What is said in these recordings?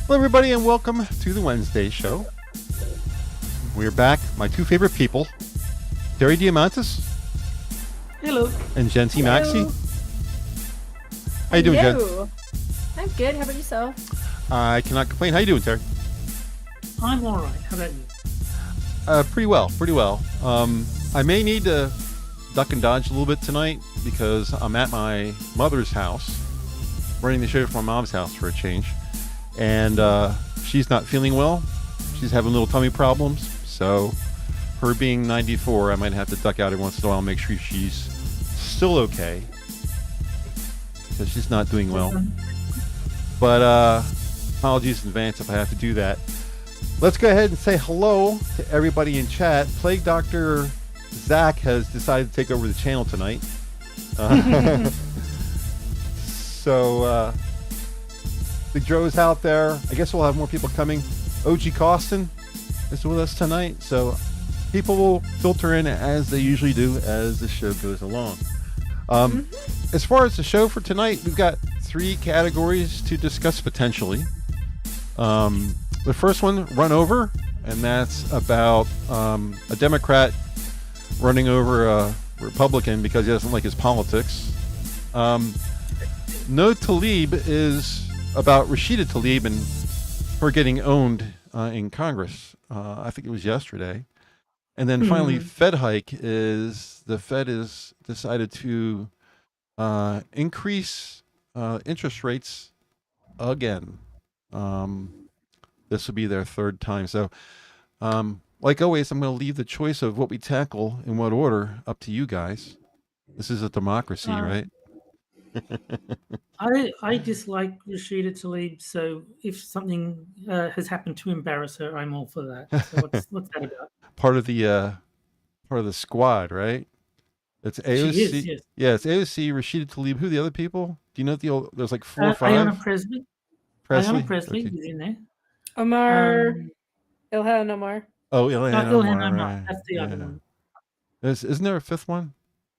Hello, everybody, and welcome to the Wednesday show. We're back. My two favorite people, Terry Diamantis. Hello. And Jency Maxey. Hello. How you doing, Jen? I'm good. How about yourself? I cannot complain. How you doing, Terry? I'm all right. How about you? Pretty well. I may need to duck and dodge a little bit tonight because I'm at my mother's house, running the show from my mom's house for a change. And she's not feeling well. She's having little tummy problems. So her being 94, I might have to duck out every once in a while and make sure she's still okay. Because she's not doing well. But apologies in advance if I have to do that. Let's go ahead and say hello to everybody in chat. Plague Dr. Zach has decided to take over the channel tonight. So Big Joe's out there. I guess we'll have more people coming. OG Costin is with us tonight. So people will filter in as they usually do as the show goes along. As far as the show for tonight, we've got 3 categories to discuss potentially. The first one, run over, and that's about a Democrat running over a Republican because he doesn't like his politics. No Talib is about Rashida Talib and her getting owned in Congress. I think it was yesterday. And then finally, Fed hike is the Fed has decided to increase interest rates again. This will be their 3rd time. So, like always, I'm going to leave the choice of what we tackle in what order up to you guys. This is a democracy, right? I dislike Rashida Talib, so if something has happened to embarrass her, I'm all for that. So what's that about? Part of the squad, right? It's AOC. She is, yes. Yeah, it's AOC, Rashida Talib. Who are the other people? Do you know there's like 4 or 5? Ayanna Presley. Ayanna Presley is in there. Omar. Ilhan Omar. Oh, Ilhan Omar. Right. That's the other one. Isn't there a 5th one?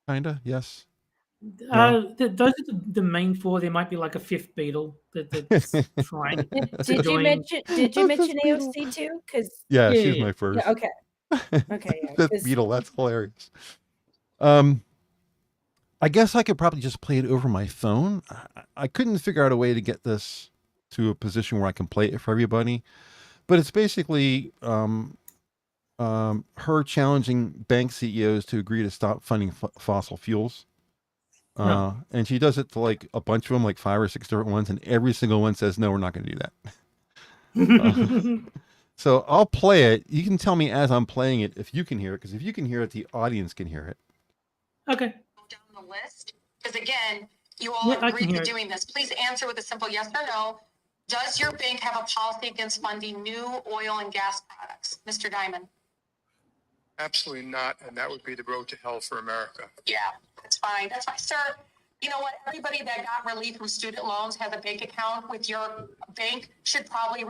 Kinda, yes. Those are the main 4. There might be like a 5th Beatle that's trying. Did you mention AOC too? Yeah, she's my first. Yeah, okay. Okay. Yeah, 5th Beatle. That's hilarious. I guess I could probably just play it over my phone. I couldn't figure out a way to get this to a position where I can play it for everybody. But it's basically her challenging bank CEOs to agree to stop funding fossil fuels. And she does it to like a bunch of them, like 5 or 6 different ones, and every single one says, no, we're not going to do that. So I'll play it. You can tell me as I'm playing it if you can hear it, because if you can hear it, the audience can hear it. Okay. Down the list, because again, you all agreed to doing this. Please answer with a simple yes or no. Does your bank have a policy against funding new oil and gas products? Mr. Diamond? Absolutely not, and that would be the road to hell for America. Yeah, that's fine. That's fine. Sir, you know what? Everybody that got relief from student loans has a bank account with your bank should probably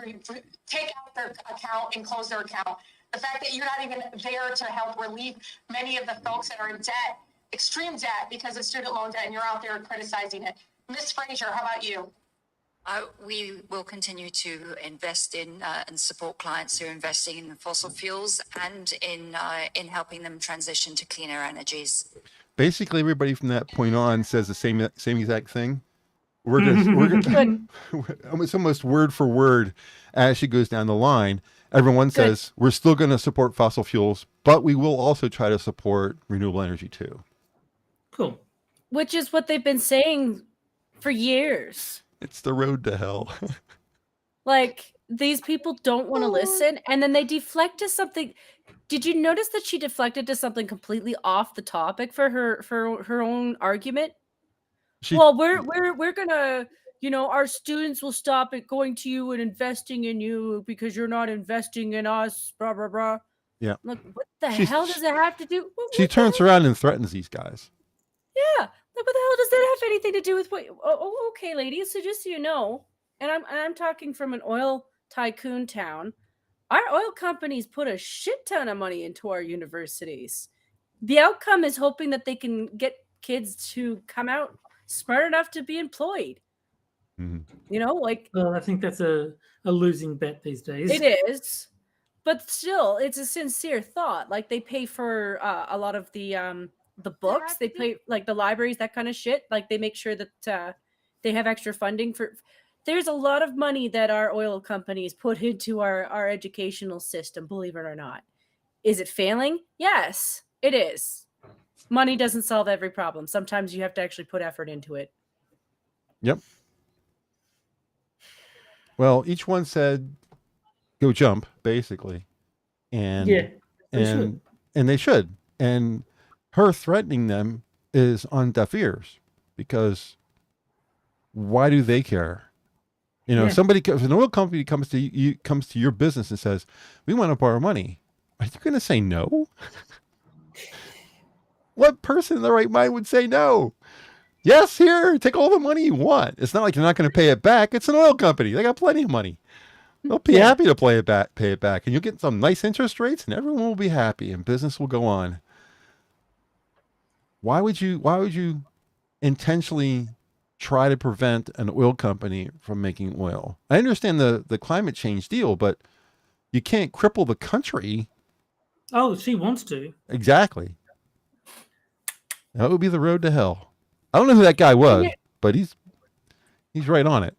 take out their account and close their account. The fact that you're not even there to help relieve many of the folks that are in debt, extreme debt because of student loan debt, and you're out there criticizing it. Ms. Frazier, how about you? We will continue to invest in and support clients who are investing in fossil fuels and in helping them transition to cleaner energies. Basically, everybody from that point on says the same exact thing. We're gonna it's almost word for word as she goes down the line. Everyone says we're still going to support fossil fuels, but we will also try to support renewable energy too. Cool. Which is what they've been saying for years. It's the road to hell. Like, these people don't want to listen, and then they deflect to something. Did you notice that she deflected to something completely off the topic for her own argument? Well, we're gonna, our students will stop it going to you and investing in you because you're not investing in us, blah blah blah. Yeah. Look, what the hell does it have to do? She turns around and threatens these guys. Yeah. Like, what the hell does that have anything to do with what? Oh, okay, ladies. So just so you know, and I'm talking from an oil tycoon town. Our oil companies put a shit ton of money into our universities. The outcome is hoping that they can get kids to come out smart enough to be employed. Mhm. You know, like Well, I think that's a losing bet these days. it is, but still, it's a sincere thought. Like they pay for a lot of the books, they pay like the libraries, that kind of shit. Like they make sure that they have extra funding for. There's a lot of money that our oil companies put into our educational system, believe it or not. Is it failing? Yes, it is. Money doesn't solve every problem. Sometimes you have to actually put effort into it. Yep. Well, each one said, "Go jump," basically, and Yeah, they and should. and they should. And her threatening them is on deaf ears, because why do they care? You know, Yeah. if an oil company comes to your business and says, "We want to borrow money," are you going to say no? What person in their right mind would say no? Yes, here, take all the money you want. It's not like you're not going to pay it back. It's an oil company. They got plenty of money. They'll be Yeah. happy to pay it back, and you'll get some nice interest rates, and everyone will be happy, and business will go on. Why would you intentionally try to prevent an oil company from making oil? I understand the climate change deal, but you can't cripple the country. Oh, she wants to. Exactly. That would be the road to hell. I don't know who that guy was, but he's right on it.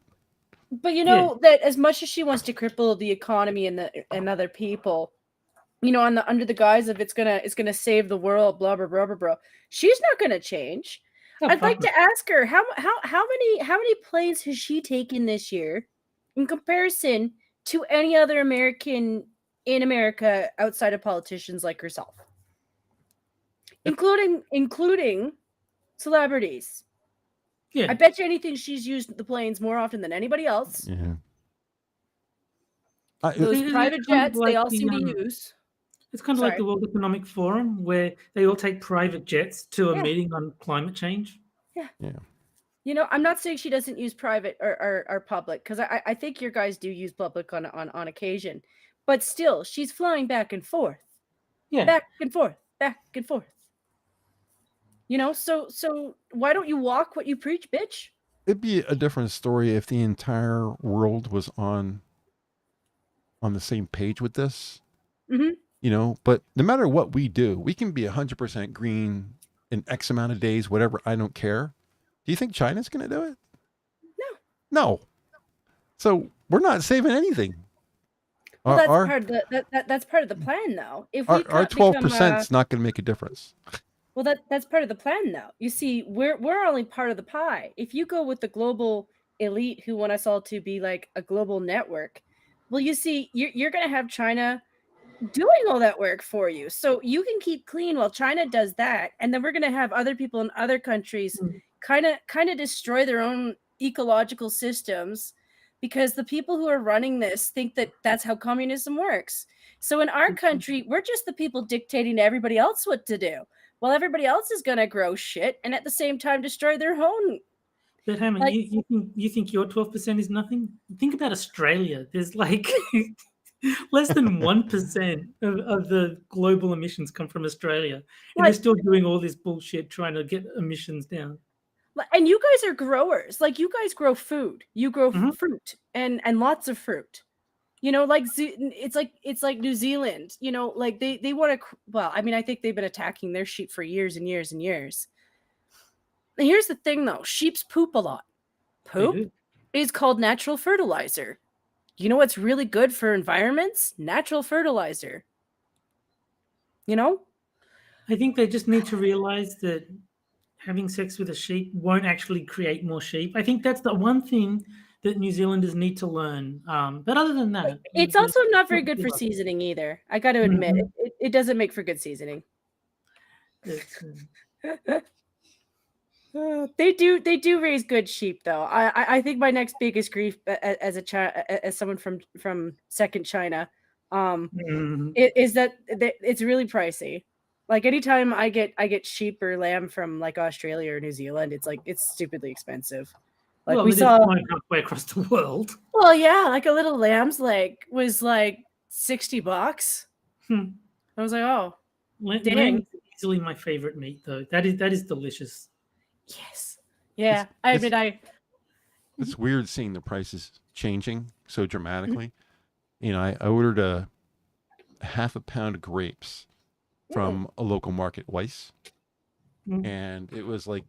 But you know that as much as she wants to cripple the economy and other people, you know, under the guise of it's gonna save the world, blah blah blah blah blah, she's not gonna change. Oh, I'd like fuck to ask her how many planes has she taken this year in comparison to any other American in America outside of politicians like herself, including celebrities. Yeah. I bet you anything she's used the planes more often than anybody else. Yeah. Those It's private kind of jets like they all the, seem to use. It's kind of like the World Economic Forum, where they all take private jets to a meeting on climate change. Yeah. Yeah. You know, I'm not saying she doesn't use private or public, because I think your guys do use public on occasion, but still, she's flying back and forth, Yeah. back and forth, back and forth. You know, so why don't you walk what you preach, bitch? It'd be a different story if the entire world was on the same page with this. Mm-hmm. You know, but no matter what we do, we can be 100% green in X amount of days, whatever. I don't care. Do you think China's going to do it? No. So we're not saving anything. Well, that's part of the plan, though. If we our 12% is not going to make a difference. Well, that's part of the plan, though. You see, we're only part of the pie. If you go with the global elite who want us all to be like a global network, well, you see, you're going to have China doing all that work for you, so you can keep clean while China does that, and then we're going to have other people in other countries kind of destroy their own ecological systems, because the people who are running this think that that's how communism works. So in our country, we're just the people dictating to everybody else what to do, while everybody else is going to grow shit and at the same time destroy their own. But Hammer, Like- you think your 12% is nothing? Think about Australia. There's like less than 1% of the global emissions come from Australia, and they're Like- still doing all this bullshit trying to get emissions down. And you guys are growers. Like, you guys grow food. You grow fruit and lots of fruit. You know, like it's like New Zealand. You know, like they want to. Well, I mean, I think they've been attacking their sheep for years and years and years. And here's the thing, though: sheep's poop a lot. Poop is called natural fertilizer. You know what's really good for environments? Natural fertilizer. You know? I think they just need to realize that having sex with a sheep won't actually create more sheep. I think that's the one thing that New Zealanders need to learn. But other than that, It's also not very good for seasoning either. I got to admit, it doesn't make for good seasoning. They do raise good sheep, though. I think my next biggest grief as someone from second China, is that it's really pricey. Like, anytime I get sheep or lamb from like Australia or New Zealand, it's stupidly expensive. Like, well, we saw halfway across the world. Well, yeah, like a little lamb's leg was like $60. I was like, oh, dang. Lamb is easily my favorite meat, though. That is delicious. Yes. Yeah. I mean, it's weird seeing the prices changing so dramatically. You know, I ordered a half a pound of grapes from a local market, Weiss, and it was like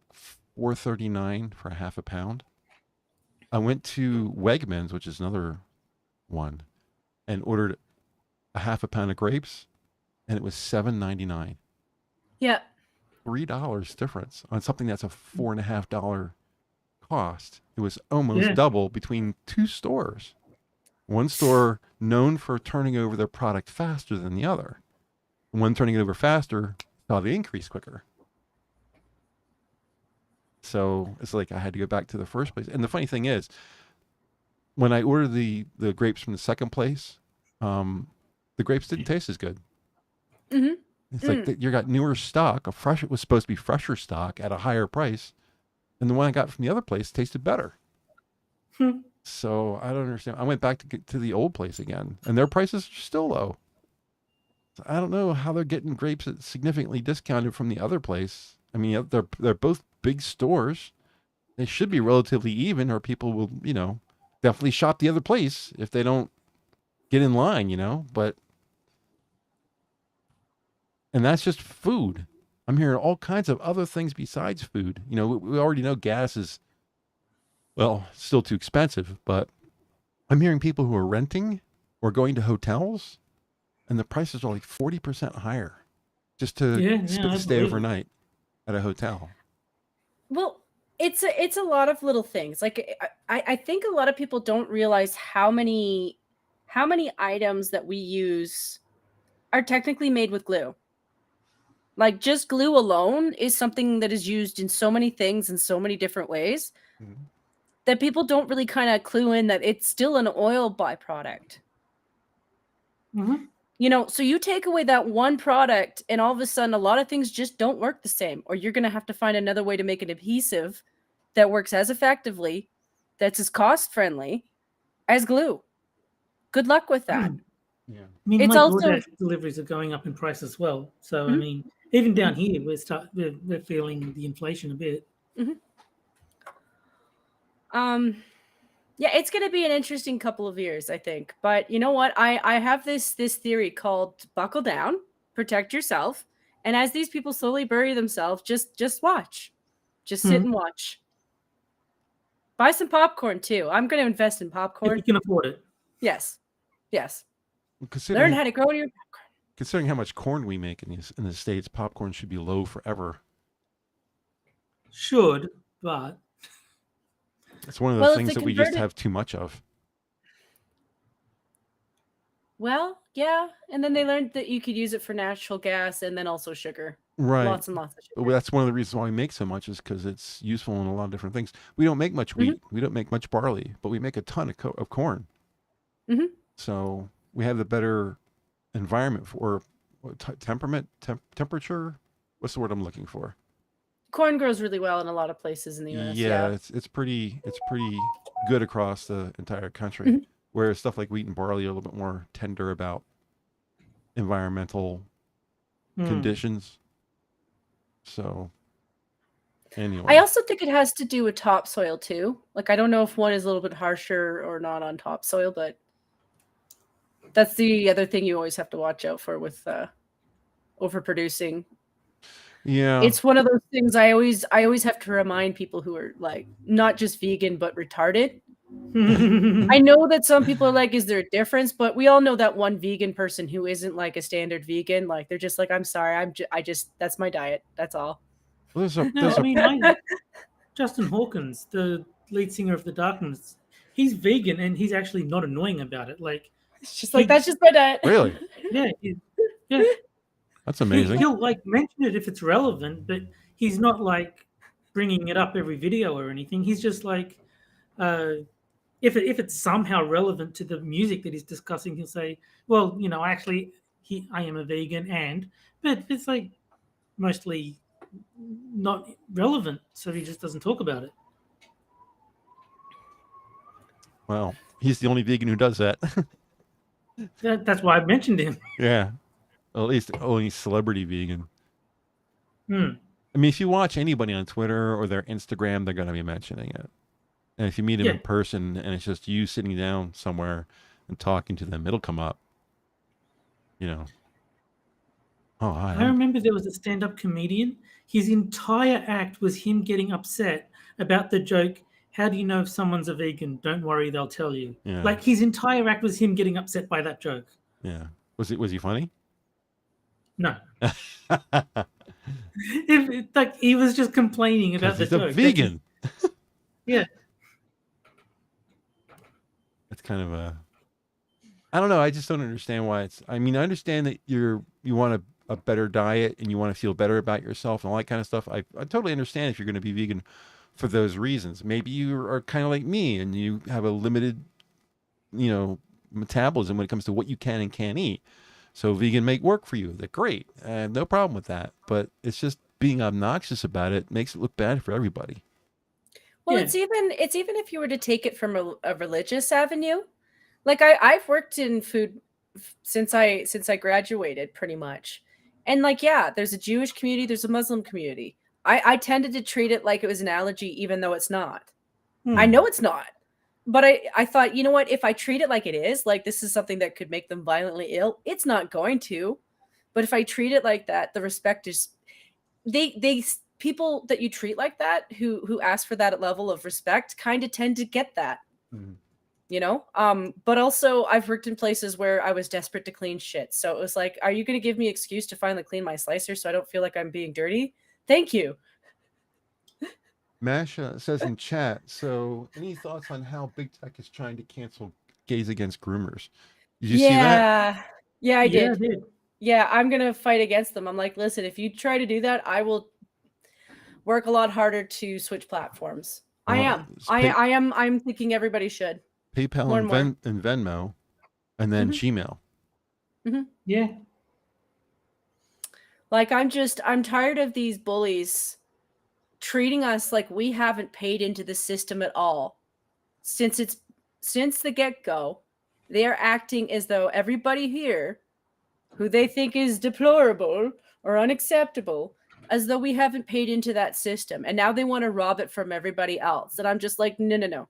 $4.39 for a half a pound. I went to Wegmans, which is another one, and ordered a half a pound of grapes, and it was $7.99. Yeah. $3 difference on something that's a $4.50 cost. It was almost double between two stores. One store known for turning over their product faster than the other. One turning it over faster saw the increase quicker. So it's like I had to go back to the first place. And the funny thing is, when I ordered the grapes from the second place, the grapes didn't taste as good. It's like you got newer stock. It was supposed to be fresher stock at a higher price, and the one I got from the other place tasted better. So I don't understand. I went back to the old place again, and their prices are still low. So I don't know how they're getting grapes at significantly discounted from the other place. I mean, they're both big stores. They should be relatively even, or people will, you know, definitely shop the other place if they don't get in line, you know. And that's just food. I'm hearing all kinds of other things besides food. You know, we already know gas is, well, still too expensive, but I'm hearing people who are renting or going to hotels, and the prices are like 40% higher just to stay overnight at a hotel. Well, it's a lot of little things. Like I think a lot of people don't realize how many items that we use are technically made with glue. Like just glue alone is something that is used in so many things in so many different ways that people don't really kind of clue in that it's still an oil byproduct. You know, so you take away that one product and all of a sudden a lot of things just don't work the same, or you're going to have to find another way to make an adhesive that works as effectively, that's as cost friendly as glue. Good luck with that. I mean, It's my also DoorDash deliveries are going up in price as well. So I mean, even down here, we're feeling the inflation a bit. Yeah, it's going to be an interesting couple of years, I think. But you know what? I have this theory called buckle down, protect yourself, and as these people slowly bury themselves, just watch, just sit and watch. Buy some popcorn too. I'm going to invest in popcorn. If you can afford it. Yes. Considering, Learn how to grow your popcorn. Considering how much corn we make in the States, popcorn should be low forever. Should, but it's one of the things that we just have too much of. Well, yeah. And then they learned that you could use it for natural gas and then also sugar. Right. Lots and lots of sugar. But that's one of the reasons why we make so much, is because it's useful in a lot of different things. We don't make much wheat. We don't make much barley, but we make a ton of corn. So we have the better environment for temperature. What's the word I'm looking for? Corn grows really well in a lot of places in the U.S. Yeah, it's pretty good across the entire country. Whereas stuff like wheat and barley are a little bit more tender about environmental conditions. So anyway, I also think it has to do with topsoil too. Like I don't know if one is a little bit harsher or not on topsoil, but that's the other thing you always have to watch out for with overproducing. Yeah, it's one of those things I always have to remind people who are like not just vegan but retarded. I know that some people are like, is there a difference? But we all know that one vegan person who isn't like a standard vegan. Like they're just like, I'm sorry, I just that's my diet. That's all. Well, Justin Hawkins, the lead singer of The Darkness, he's vegan and he's actually not annoying about it. Like it's just like that's just my diet. Really? Yeah. That's amazing. He'll like mention it if it's relevant, but he's not like bringing it up every video or anything. He's just like, if it's somehow relevant to the music that he's discussing, he'll say, "Well, you know, actually, I am a vegan," but it's like mostly not relevant, so he just doesn't talk about it. Well, he's the only vegan who does that. That's why I mentioned him. Yeah. Well, at least only celebrity vegan. I mean, if you watch anybody on Twitter or their Instagram, they're going to be mentioning it. And if you meet them in Yeah. person and it's just you sitting down somewhere and talking to them, it'll come up. You know. Oh, hi. I remember there was a stand-up comedian. His entire act was him getting upset about the joke, "How do you know if someone's a vegan? Don't worry, they'll tell you." Yeah. Like his entire act was him getting upset by that joke. Yeah. Was he funny? No. Like he was just complaining about the He's a joke. vegan. Yeah. It's kind of a, I don't know. I just don't understand why it's, I mean, I understand that you want a better diet and you want to feel better about yourself and all that kind of stuff. I totally understand if you're going to be vegan for those reasons. Maybe you are kind of like me and you have a limited, metabolism when it comes to what you can and can't eat. So vegan may work for you. They're great. I have no problem with that. But it's just being obnoxious about it makes it look bad for everybody. Well, Yeah. it's even if you were to take it from a religious avenue. Like I've worked in food since I graduated, pretty much. And like, yeah, there's a Jewish community, there's a Muslim community. I tended to treat it like it was an allergy, even though it's not. I know it's not. But I thought, you know what, if I treat it like it is, like this is something that could make them violently ill, it's not going to. But if I treat it like that, the respect is they people that you treat like that who ask for that level of respect kind of tend to get that. But also I've worked in places where I was desperate to clean shit. So it was like, are you going to give me an excuse to finally clean my slicer so I don't feel like I'm being dirty? Thank you. Masha says in chat, so any thoughts on how big tech is trying to cancel Gays Against Groomers? Did you see that? Yeah, I Yeah, did. I did. Yeah, I'm going to fight against them. I'm like, listen, if you try to do that, I will work a lot harder to switch platforms. I am. I'm thinking everybody should. PayPal More and, and more. Venmo, and then Gmail. Yeah. Like I'm tired of these bullies treating us like we haven't paid into the system at all. Since the get-go, they are acting as though everybody here who they think is deplorable or unacceptable, as though we haven't paid into that system. And now they want to rob it from everybody else. And I'm just like, no.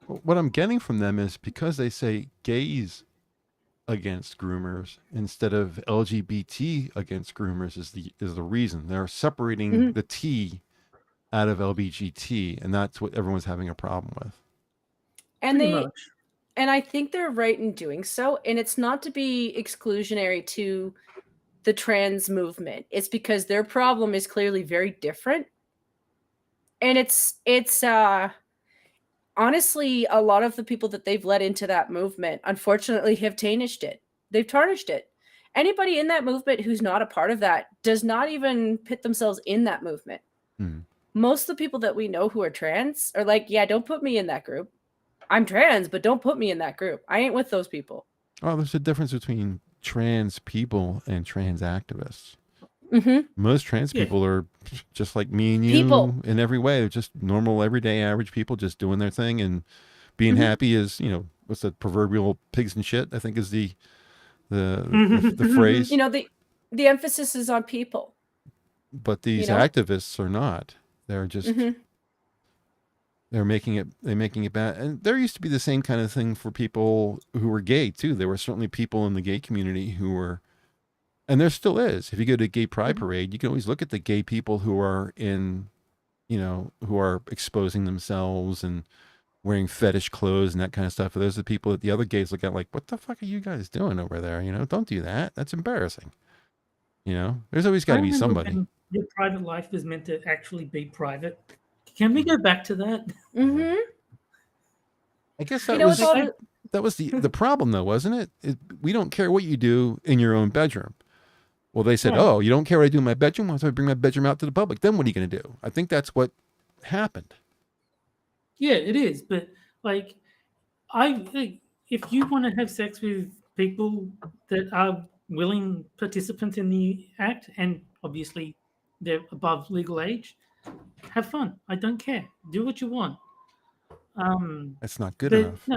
What I'm getting from them is because they say gays against groomers instead of LGBT against groomers is the reason. They're separating the T out of LBGT, and that's what everyone's having a problem with. And Pretty much. And I think they're right in doing so. And it's not to be exclusionary to the trans movement. It's because their problem is clearly very different. And it's honestly, a lot of the people that they've led into that movement, unfortunately, have tarnished it. They've tarnished it. Anybody in that movement who's not a part of that does not even put themselves in that movement. Most of the people that we know who are trans are like, yeah, don't put me in that group. I'm trans, but don't put me in that group. I ain't with those people. Oh, there's a difference between trans people and trans activists. Most trans people are just like me and you in every way. They're just normal, everyday, average people just doing their thing and being happy is, what's the proverbial pigs and shit, I think is the phrase. The emphasis is on people. But these activists are not. They're just they're making it bad. And there used to be the same kind of thing for people who were gay too. There were certainly people in the gay community who were, and there still is. If you go to a gay pride parade, you can always look at the gay people who are in, who are exposing themselves and wearing fetish clothes and that kind of stuff. Those are the people that the other gays look at like, what the fuck are you guys doing over there? Don't do that. That's embarrassing. There's always got to be somebody. Your private life is meant to actually be private. Can we go back to that? I guess that was the problem though, wasn't it? We don't care what you do in your own bedroom. Well, they said, oh, you don't care what I do in my bedroom? Why don't I bring my bedroom out to the public? Then what are you going to do? I think that's what happened. Yeah, it is. But like, I think if you want to have sex with people that are willing participants in the act, and obviously they're above legal age, have fun. I don't care. Do what you want. That's not good enough. No,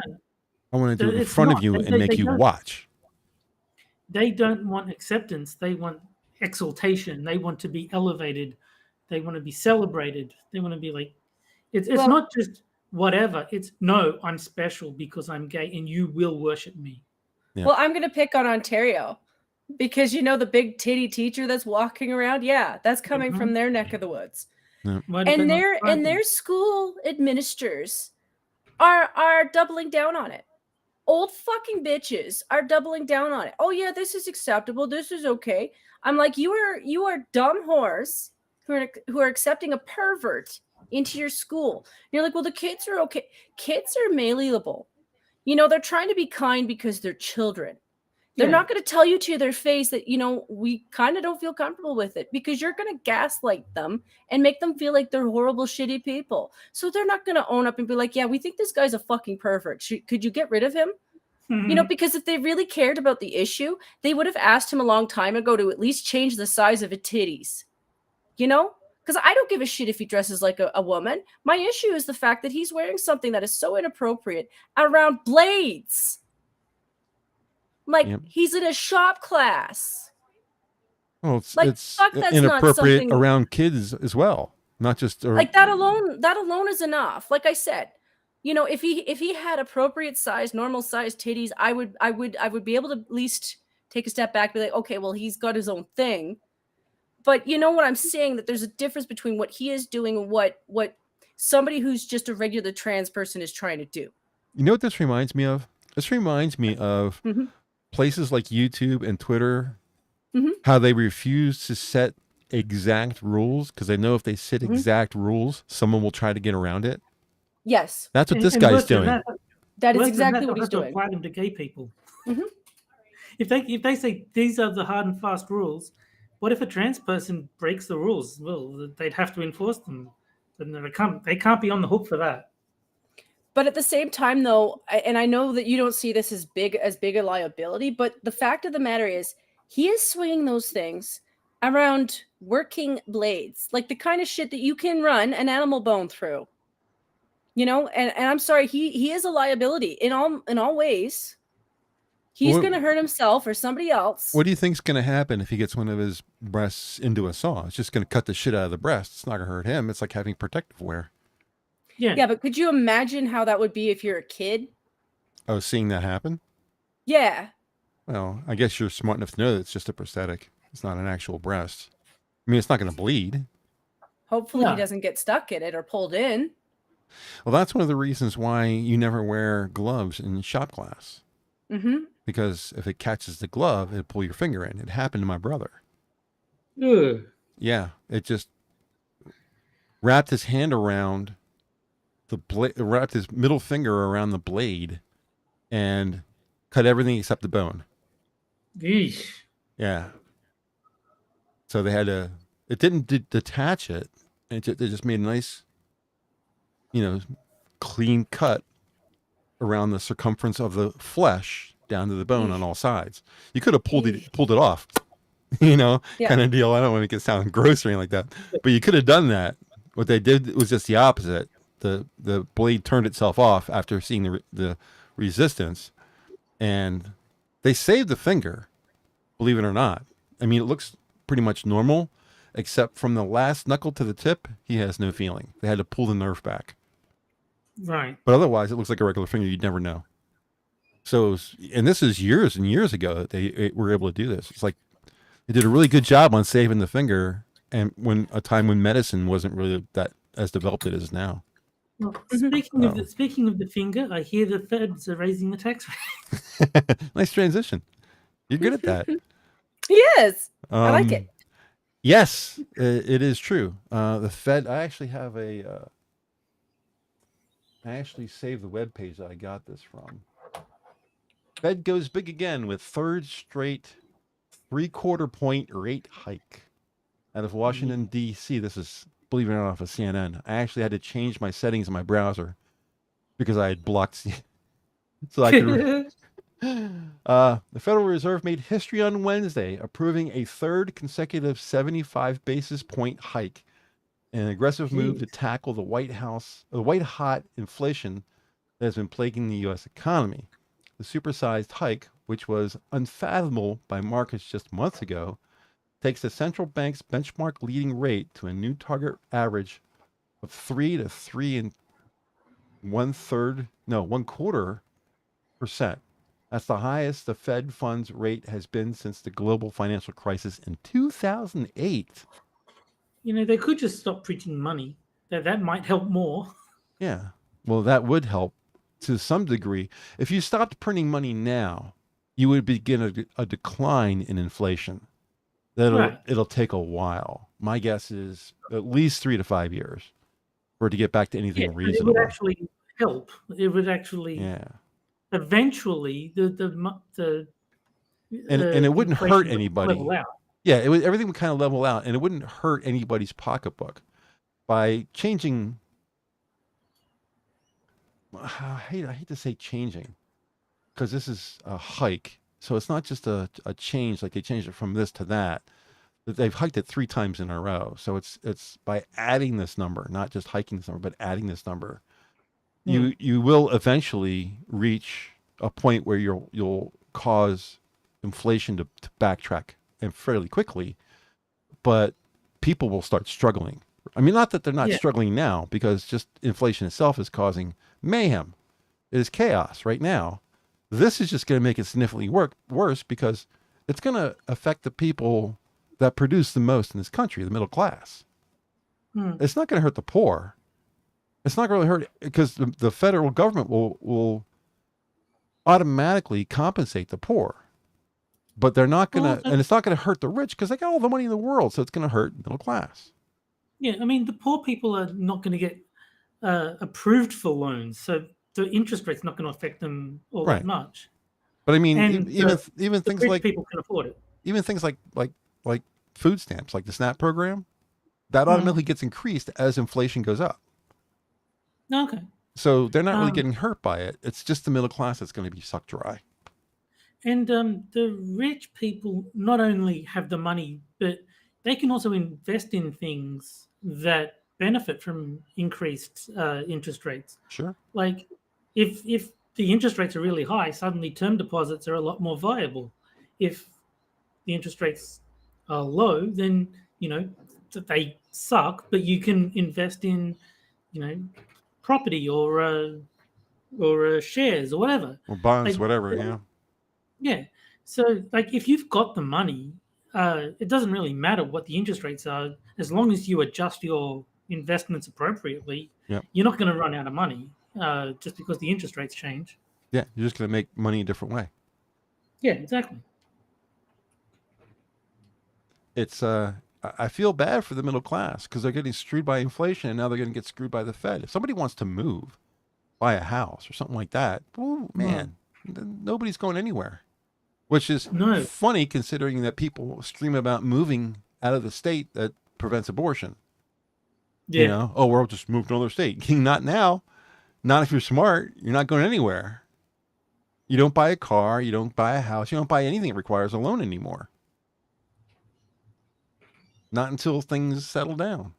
I want to do it in front of you and make you watch. They don't want acceptance. They want exaltation. They want to be elevated. They want to be celebrated. They want to be like, It's Well- not just whatever. It's no, I'm special because I'm gay and you will worship me. Yeah. Well, I'm going to pick on Ontario because the big titty teacher that's walking around. Yeah, that's coming from their neck of the woods. Why did they And not their try and to? their school administrators are doubling down on it. Old fucking bitches are doubling down on it. Oh yeah, this is acceptable. This is okay. I'm like, you are dumb whores who are accepting a pervert into your school. And you're like, well, the kids are okay. Kids are malleable. They're trying to be kind because they're children. They're Yeah. not going to tell you to their face that, we kind of don't feel comfortable with it, because you're going to gaslight them and make them feel like they're horrible, shitty people. So they're not going to own up and be like, yeah, we think this guy's a fucking pervert. Could you get rid of him? Because if they really cared about the issue, they would have asked him a long time ago to at least change the size of his titties. Because I don't give a shit if he dresses like a woman. My issue is the fact that he's wearing something that is so inappropriate around blades. Like, Yep. he's in a shop class. Well, it's Like, fuck, that's not inappropriate something- around kids as well, not just Like, that alone is enough. Like I said, if he had appropriate size, normal size titties, I would be able to at least take a step back, be like, okay, well, he's got his own thing. But you know what I'm saying, that there's a difference between what he is doing and what somebody who's just a regular trans person is trying to do. You know what this reminds me of? This reminds me of places like YouTube and Twitter, how they refuse to set exact rules because they know if they set exact rules, someone will try to get around it. Yes. That's what this And guy's worse than doing. That is worse than exactly that, what they'll he's have to doing. apply them to gay people. Mhm. If they say these are the hard and fast rules, what if a trans person breaks the rules? Well, they'd have to enforce them. And they can't be on the hook for that. But at the same time, though, and I know that you don't see this as big a liability, but the fact of the matter is, he is swinging those things around working blades, like the kind of shit that you can run an animal bone through. And I'm sorry, he is a liability in all ways. He's going to hurt himself or somebody else. What do you think's going to happen if he gets one of his breasts into a saw? It's just going to cut the shit out of the breast. It's not going to hurt him. It's like having protective wear. Yeah, but could you imagine how that would be if you're a kid? Oh, seeing that happen? Yeah. Well, I guess you're smart enough to know that it's just a prosthetic. It's not an actual breast. I mean, it's not going to bleed. Hopefully Yeah. he doesn't get stuck in it or pulled in. Well, that's one of the reasons why you never wear gloves in shop class. Mm-hmm. Because if it catches the glove, it'll pull your finger in. It happened to my brother. Ugh. Yeah, it just wrapped his hand around the blade, wrapped his middle finger around the blade, and cut everything except the bone. Yeesh. Yeah. So they had to. It didn't detach it. They just made a nice, clean cut around the circumference of the flesh down to the bone on all sides. You could have pulled it off, Yeah. kind of deal. I don't want to make it sound gross or anything like that, but you could have done that. What they did was just the opposite. The blade turned itself off after seeing the resistance, and they saved the finger, believe it or not. I mean, it looks pretty much normal, except from the last knuckle to the tip, he has no feeling. They had to pull the nerve back. Right. But otherwise, it looks like a regular finger. You'd never know. So, and this is years and years ago that they were able to do this. It's like they did a really good job on saving the finger, and when a time when medicine wasn't really that as developed it is now. Well, speaking of the finger, I hear the feds are raising the tax rate. Nice transition. You're good at that. Yes. I like it. Yes, it is true. The Fed. I actually have a. I actually saved the web page that I got this from. Fed goes big again with third straight 3/4 point rate hike out of Washington D.C. This is, believe it or not, off of CNN. I actually had to change my settings in my browser because I had blocked, so I could. The Federal Reserve made history on Wednesday, approving a third consecutive 75 basis point hike, an aggressive move to tackle the white hot inflation that has been plaguing the U.S. economy. The supersized hike, which was unfathomable by markets just months ago, takes the central bank's benchmark leading rate to a new target average of 3 to 1/4%. That's the highest the Fed funds rate has been since the global financial crisis in 2008. They could just stop printing money. That might help more. Yeah. Well, that would help to some degree. If you stopped printing money now, you would begin a decline in inflation. It'll take a while. My guess is at least 3 to 5 years for it to get back to anything reasonable. It would actually help. It would actually eventually and it wouldn't hurt anybody. Level out. Yeah, everything would kind of level out, and it wouldn't hurt anybody's pocketbook by changing. I hate to say changing, because this is a hike. So it's not just a change, like they changed it from this to that. They've hiked it 3 times in a row. So it's by adding this number, not just hiking this number, but adding this number, you will eventually reach a point where you'll cause inflation to backtrack and fairly quickly, but people will start struggling. I mean, not that they're not struggling now, because just inflation itself is causing mayhem. It is chaos right now. This is just going to make it significantly worse, because it's going to affect the people that produce the most in this country, the middle class. It's not going to hurt the poor. It's not going to hurt, because the federal government will automatically compensate the poor. But they're not going to, and it's not going to hurt the rich, because they got all the money in the world. So it's going to hurt middle class. Yeah, I mean, the poor people are not going to get approved for loans, so the interest rate's not going to affect them all that much. But I mean, And even things rich like people can afford it. Even things like food stamps, like the SNAP program, that automatically gets increased as inflation goes up. Okay. So they're not really getting hurt by it. It's just the middle class that's going to be sucked dry. And the rich people not only have the money, but they can also invest in things that benefit from increased interest rates. Sure. Like if the interest rates are really high, suddenly term deposits are a lot more viable. If the interest rates are low, then they suck, but you can invest in property or shares or whatever, or bonds, whatever. Yeah. So if you've got the money, it doesn't really matter what the interest rates are, as long as you adjust your investments appropriately. You're not going to run out of money just because the interest rates change. Yeah, you're just going to make money a different way. Yeah, exactly. It's I feel bad for the middle class, because they're getting screwed by inflation, and now they're going to get screwed by the Fed. If somebody wants to move, buy a house or something like that, oh man, nobody's going anywhere. Which is funny, considering that people scream about moving out of the state that prevents abortion. Yeah. We'll just move to another state. Not now. Not if you're smart. You're not going anywhere. You don't buy a car. You don't buy a house. You don't buy anything that requires a loan anymore. Not until things settle down.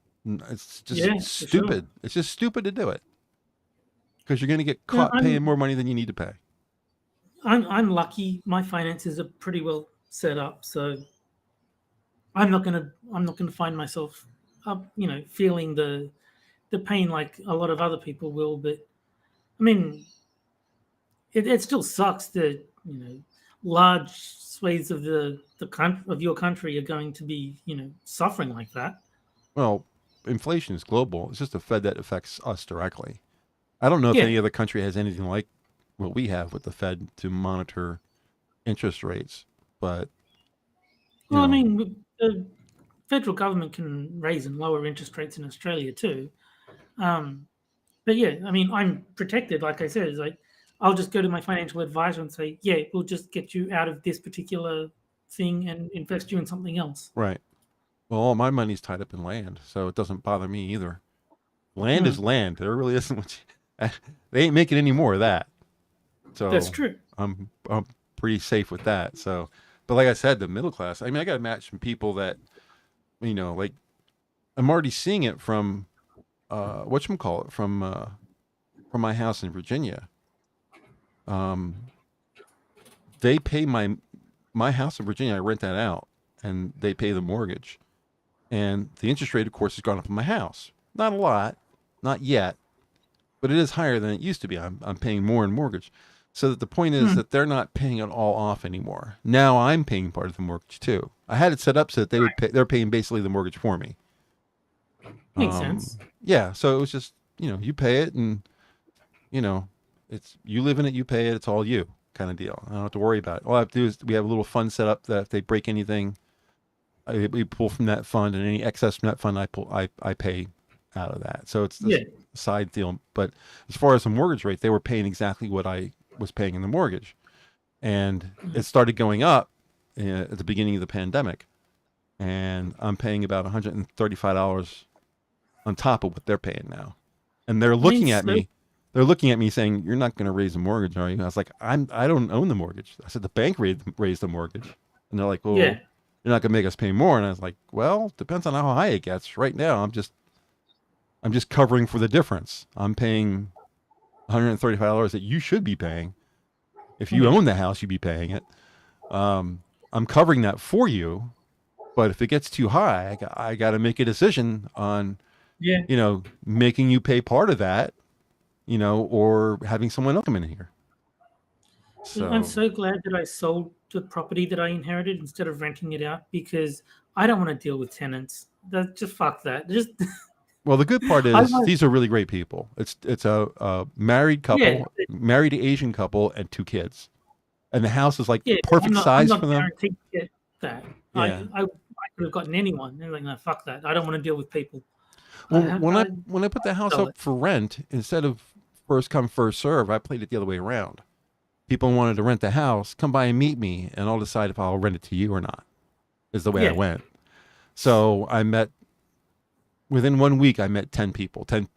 It's just stupid. Sure. It's just stupid to do it, because you're going to get caught paying more money than you need to pay. I'm lucky. My finances are pretty well set up, so I'm not gonna find myself feeling the pain like a lot of other people will. But I mean, it still sucks that large swathes of your country are going to be suffering like that. Well, inflation is global. It's just a Fed that affects us directly. I don't know if any other country has anything like what we have with the Fed to monitor interest rates, but I mean, the federal government can raise and lower interest rates in Australia too. But yeah, I mean, I'm protected. Like I said, it's like I'll just go to my financial advisor and say, "Yeah, we'll just get you out of this particular thing and invest you in something else." Right. Well, all my money's tied up in land, so it doesn't bother me either. Land is land. There really isn't much. They ain't making any more of that. So that's true. I'm pretty safe with that. So, but like I said, the middle class. I mean, I got to match some people that, like I'm already seeing it from, whatchamacallit, from my house in Virginia. They pay my house in Virginia. I rent that out, and they pay the mortgage, and the interest rate, of course, has gone up on my house. Not a lot, not yet, but it is higher than it used to be. I'm paying more in mortgage. So that the point is that they're not paying it all off anymore. Now I'm paying part of the mortgage too. I had it set up so that they're paying basically the mortgage for me. Makes sense. Yeah. So it was just, you pay it and, it's, you live in it, you pay it. It's all you kind of deal. I don't have to worry about it. All I have to do is we have a little fund set up that if they break anything, we pull from that fund, and any excess from that fund, I pay out of that. So it's this side deal. But as far as the mortgage rate, they were paying exactly what I was paying in the mortgage, and it started going up at the beginning of the pandemic, and I'm paying about $135 on top of what they're paying now, and they're looking at me. They're looking at me saying, "You're not going to raise the mortgage, are you?" I was like, I don't own the mortgage. I said, the bank raised the mortgage, and they're like, "Well, you're not going to make us pay more." And I was like, "Well, depends on how high it gets. Right now, I'm just covering for the difference. I'm paying $135 that you should be paying. If you own the house, you'd be paying it. I'm covering that for you, but if it gets too high, I got to make a decision on, making you pay part of that, or having someone else come in here." So I'm so glad that I sold the property that I inherited instead of renting it out, because I don't want to deal with tenants. Just fuck that. Just well, the good part is these are really great people. It's a married couple, married Asian couple, and 2 kids, and the house is like perfect size for them. I'm not guaranteed to get that. Yeah. I could have gotten anyone. They're like, no, fuck that. I don't want to deal with people. Well, when I put the house up for rent, instead of first come first serve, I played it the other way around. People wanted to rent the house, come by and meet me, and I'll decide if I'll rent it to you or not, is the way I went. So within 1 week, I met 10 people, 10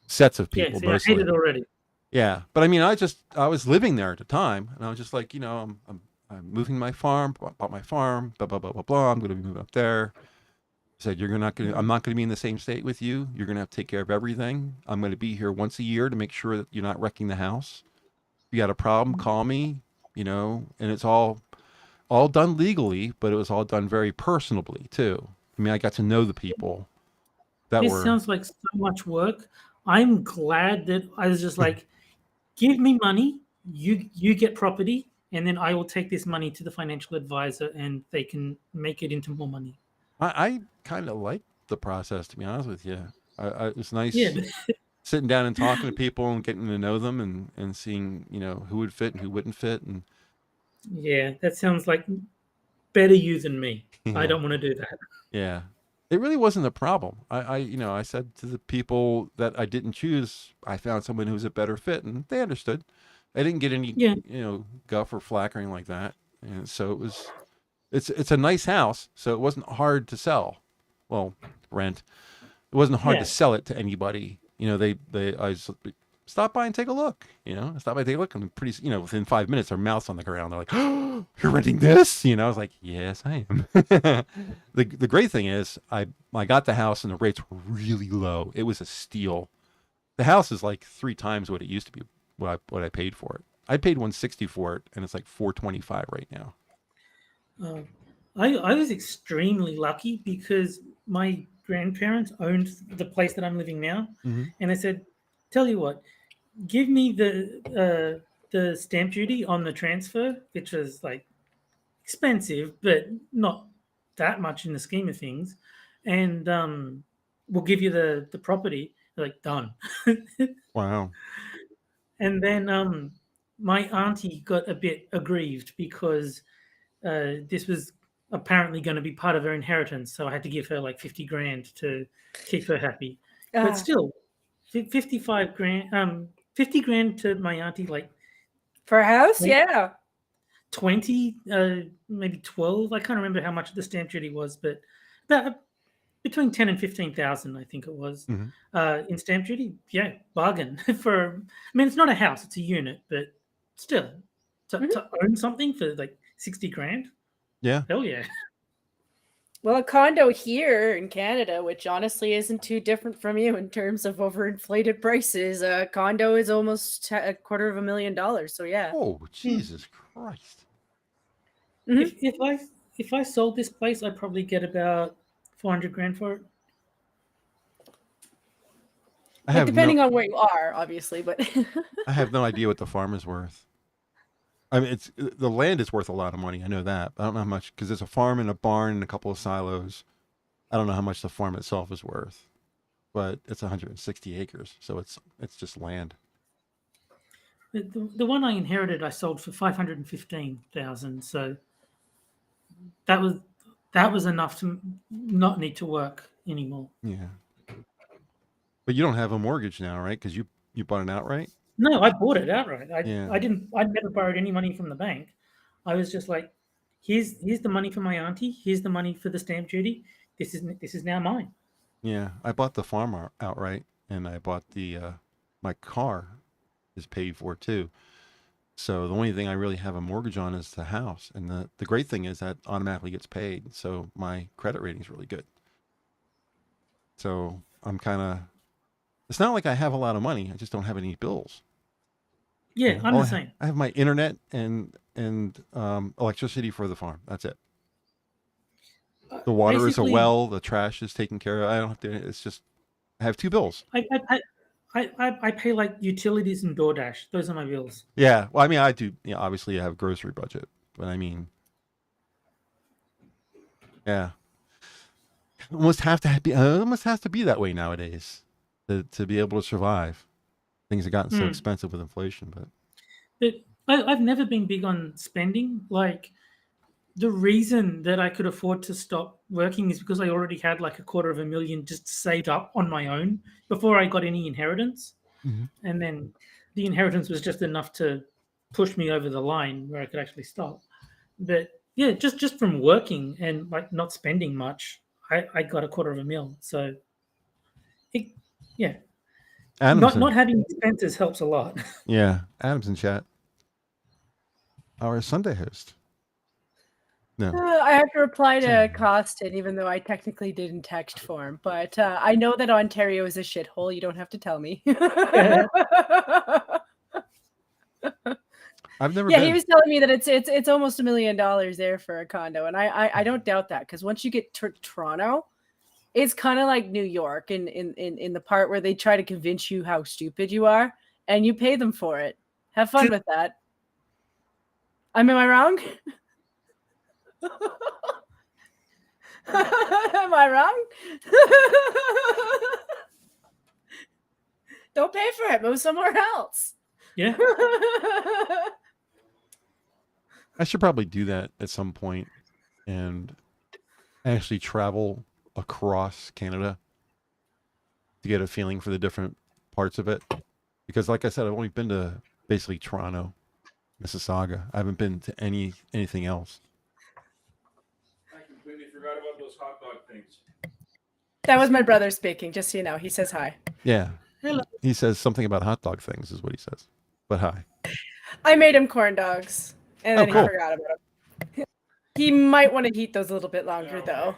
sets of people. I hate it already. Yeah. But I mean, I was living there at the time, and I was just like, I'm moving my farm, bought my farm, blah, blah, blah, blah, blah. I'm going to be moving up there. I said, I'm not going to be in the same state with you. You're going to have to take care of everything. I'm going to be here once a year to make sure that you're not wrecking the house. If you got a problem, call me, and it's all done legally, but it was all done very personably too. I mean, I got to know the people This sounds like so much work. I'm glad that I was just like, give me money, you get property, and then I will take this money to the financial advisor and they can make it into more money. I kind of like the process, to be honest with you. It's nice sitting down and talking to people and getting to know them and seeing, who would fit and who wouldn't fit. And yeah, that sounds like better you than me. I don't want to do that. Yeah. It really wasn't a problem. I said to the people that I didn't choose, I found someone who was a better fit, and they understood. I didn't get any, guff or flack or anything like that. And so it's a nice house, so it wasn't hard to sell. Well, rent. It wasn't hard to sell it to anybody. I stop by and take a look. Stop by and take a look, and pretty, within 5 minutes, their mouth's on the ground. They're like, "Oh, you're renting this?" I was like, "Yes, I am." The great thing is, I got the house, and the rates were really low. It was a steal. The house is like 3 times what it used to be. What I paid for it. I paid $160 for it, and it's like $425 right now. I was extremely lucky because my grandparents owned the place that I'm living now, and I said, "Tell you what, give me the stamp duty on the transfer," which was like expensive, but not that much in the scheme of things, and we'll give you the property. They're like, done. Wow. And then my auntie got a bit aggrieved because this was apparently going to be part of her inheritance, so I had to give her like 50 grand to keep her happy. But still, 55 grand, 50 grand to my auntie, like for a house, 20, maybe 12. I can't remember how much the stamp duty was, but about between 10 and 15,000, I think it was, in stamp duty. Yeah, bargain for. I mean, it's not a house; it's a unit, but still, to own something for like 60 grand. Yeah. Hell yeah. Well, a condo here in Canada, which honestly isn't too different from you in terms of overinflated prices, a condo is almost $250,000. So yeah. Oh, Jesus Christ. If I sold this place, I'd probably get about 400 grand for it. I Like, have depending no, on where you are, obviously, but I have no idea what the farm is worth. I mean, the land is worth a lot of money. I know that, but I don't know how much because there's a farm and a barn and a couple of silos. I don't know how much the farm itself is worth, but it's 160 acres, so it's just land. The one I inherited, I sold for 515,000. So that was enough to not need to work anymore. Yeah, but you don't have a mortgage now, right? Because you bought it outright. No, I bought it outright. Yeah. I never borrowed any money from the bank. I was just like, here's the money for my auntie. Here's the money for the stamp duty. This is now mine. Yeah, I bought the farm outright, and I bought the my car is paid for too. So the only thing I really have a mortgage on is the house, and the great thing is that automatically gets paid. So my credit rating is really good. So I'm kind of. It's not like I have a lot of money. I just don't have any bills. Yeah, I'm the same. I have my internet and electricity for the farm. That's it. The water is a Basically, well. The trash is taken care of. I don't have to. It's just I have two bills. I pay like utilities and DoorDash. Those are my bills. Yeah. Well, I mean, I do. You know, obviously, I have a grocery budget, but I mean, yeah, almost have to be. Almost has to be that way nowadays to be able to survive. Things have gotten so expensive with inflation, But I've never been big on spending. Like, the reason that I could afford to stop working is because I already had like $250,000 just saved up on my own before I got any inheritance. Mhm. And then the inheritance was just enough to push me over the line where I could actually stop. But yeah, just from working and like not spending much, I got $250,000. So yeah, Adam's not having expenses helps a lot. yeah, Adam's in chat. Our Sunday host. No, I have to reply to Costin, even though I technically didn't text for him. But I know that Ontario is a shithole. You don't have to tell me. I've never Yeah, been. he was telling me that it's almost $1 million there for a condo, and I don't doubt that, because once you get to Toronto, it's kind of like New York in the part where they try to convince you how stupid you are, and you pay them for it. Have fun with that. Am I wrong? Am I wrong? Don't pay for it. Move somewhere else. Yeah. I should probably do that at some point and actually travel across Canada to get a feeling for the different parts of it. Because like I said, I've only been to basically Toronto, Mississauga. I haven't been to anything else. I completely forgot about those hot dog things. That was my brother speaking, just so you know. He says hi. Yeah. Hello. He says something about hot dog things is what he says. But hi. I made him corn dogs, and then cool. he forgot about them. He might want to heat those a little bit longer, though.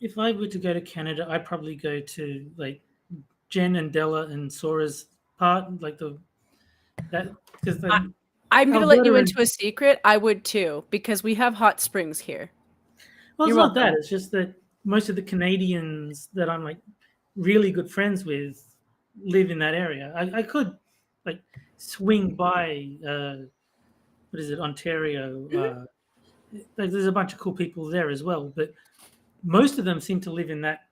If I were to go to Canada, I'd probably go to like Jen and Della and Sora's part, like that because I'm going to let you Alberta into a secret. I would too, because we have hot springs here. well, it's You're not that. welcome. It's just that most of the Canadians that I'm like really good friends with live in that area. I could like swing by what is it, Ontario? There's a bunch of cool people there as well, but most of them seem to live in that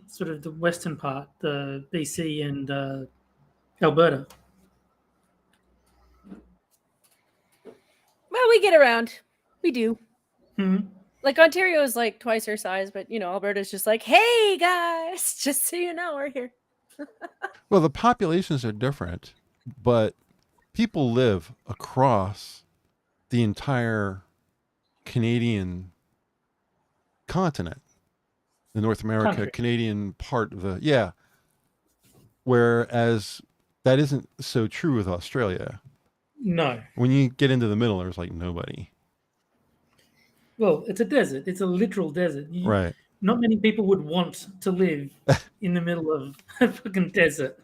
sort of the western part, the BC and Alberta. Well, we get around. We do. Hmm. Like, Ontario is like twice our size, but Alberta's just like, hey guys, just so you know, we're here. Well, the populations are different, but people live across the entire Canadian continent, the North America, Country. Canadian part of the, yeah. Whereas that isn't so true with Australia. No. When you get into the middle, there's like nobody. Well, it's a desert. It's a literal desert. Right. Not many people would want to live in the middle of a fucking desert.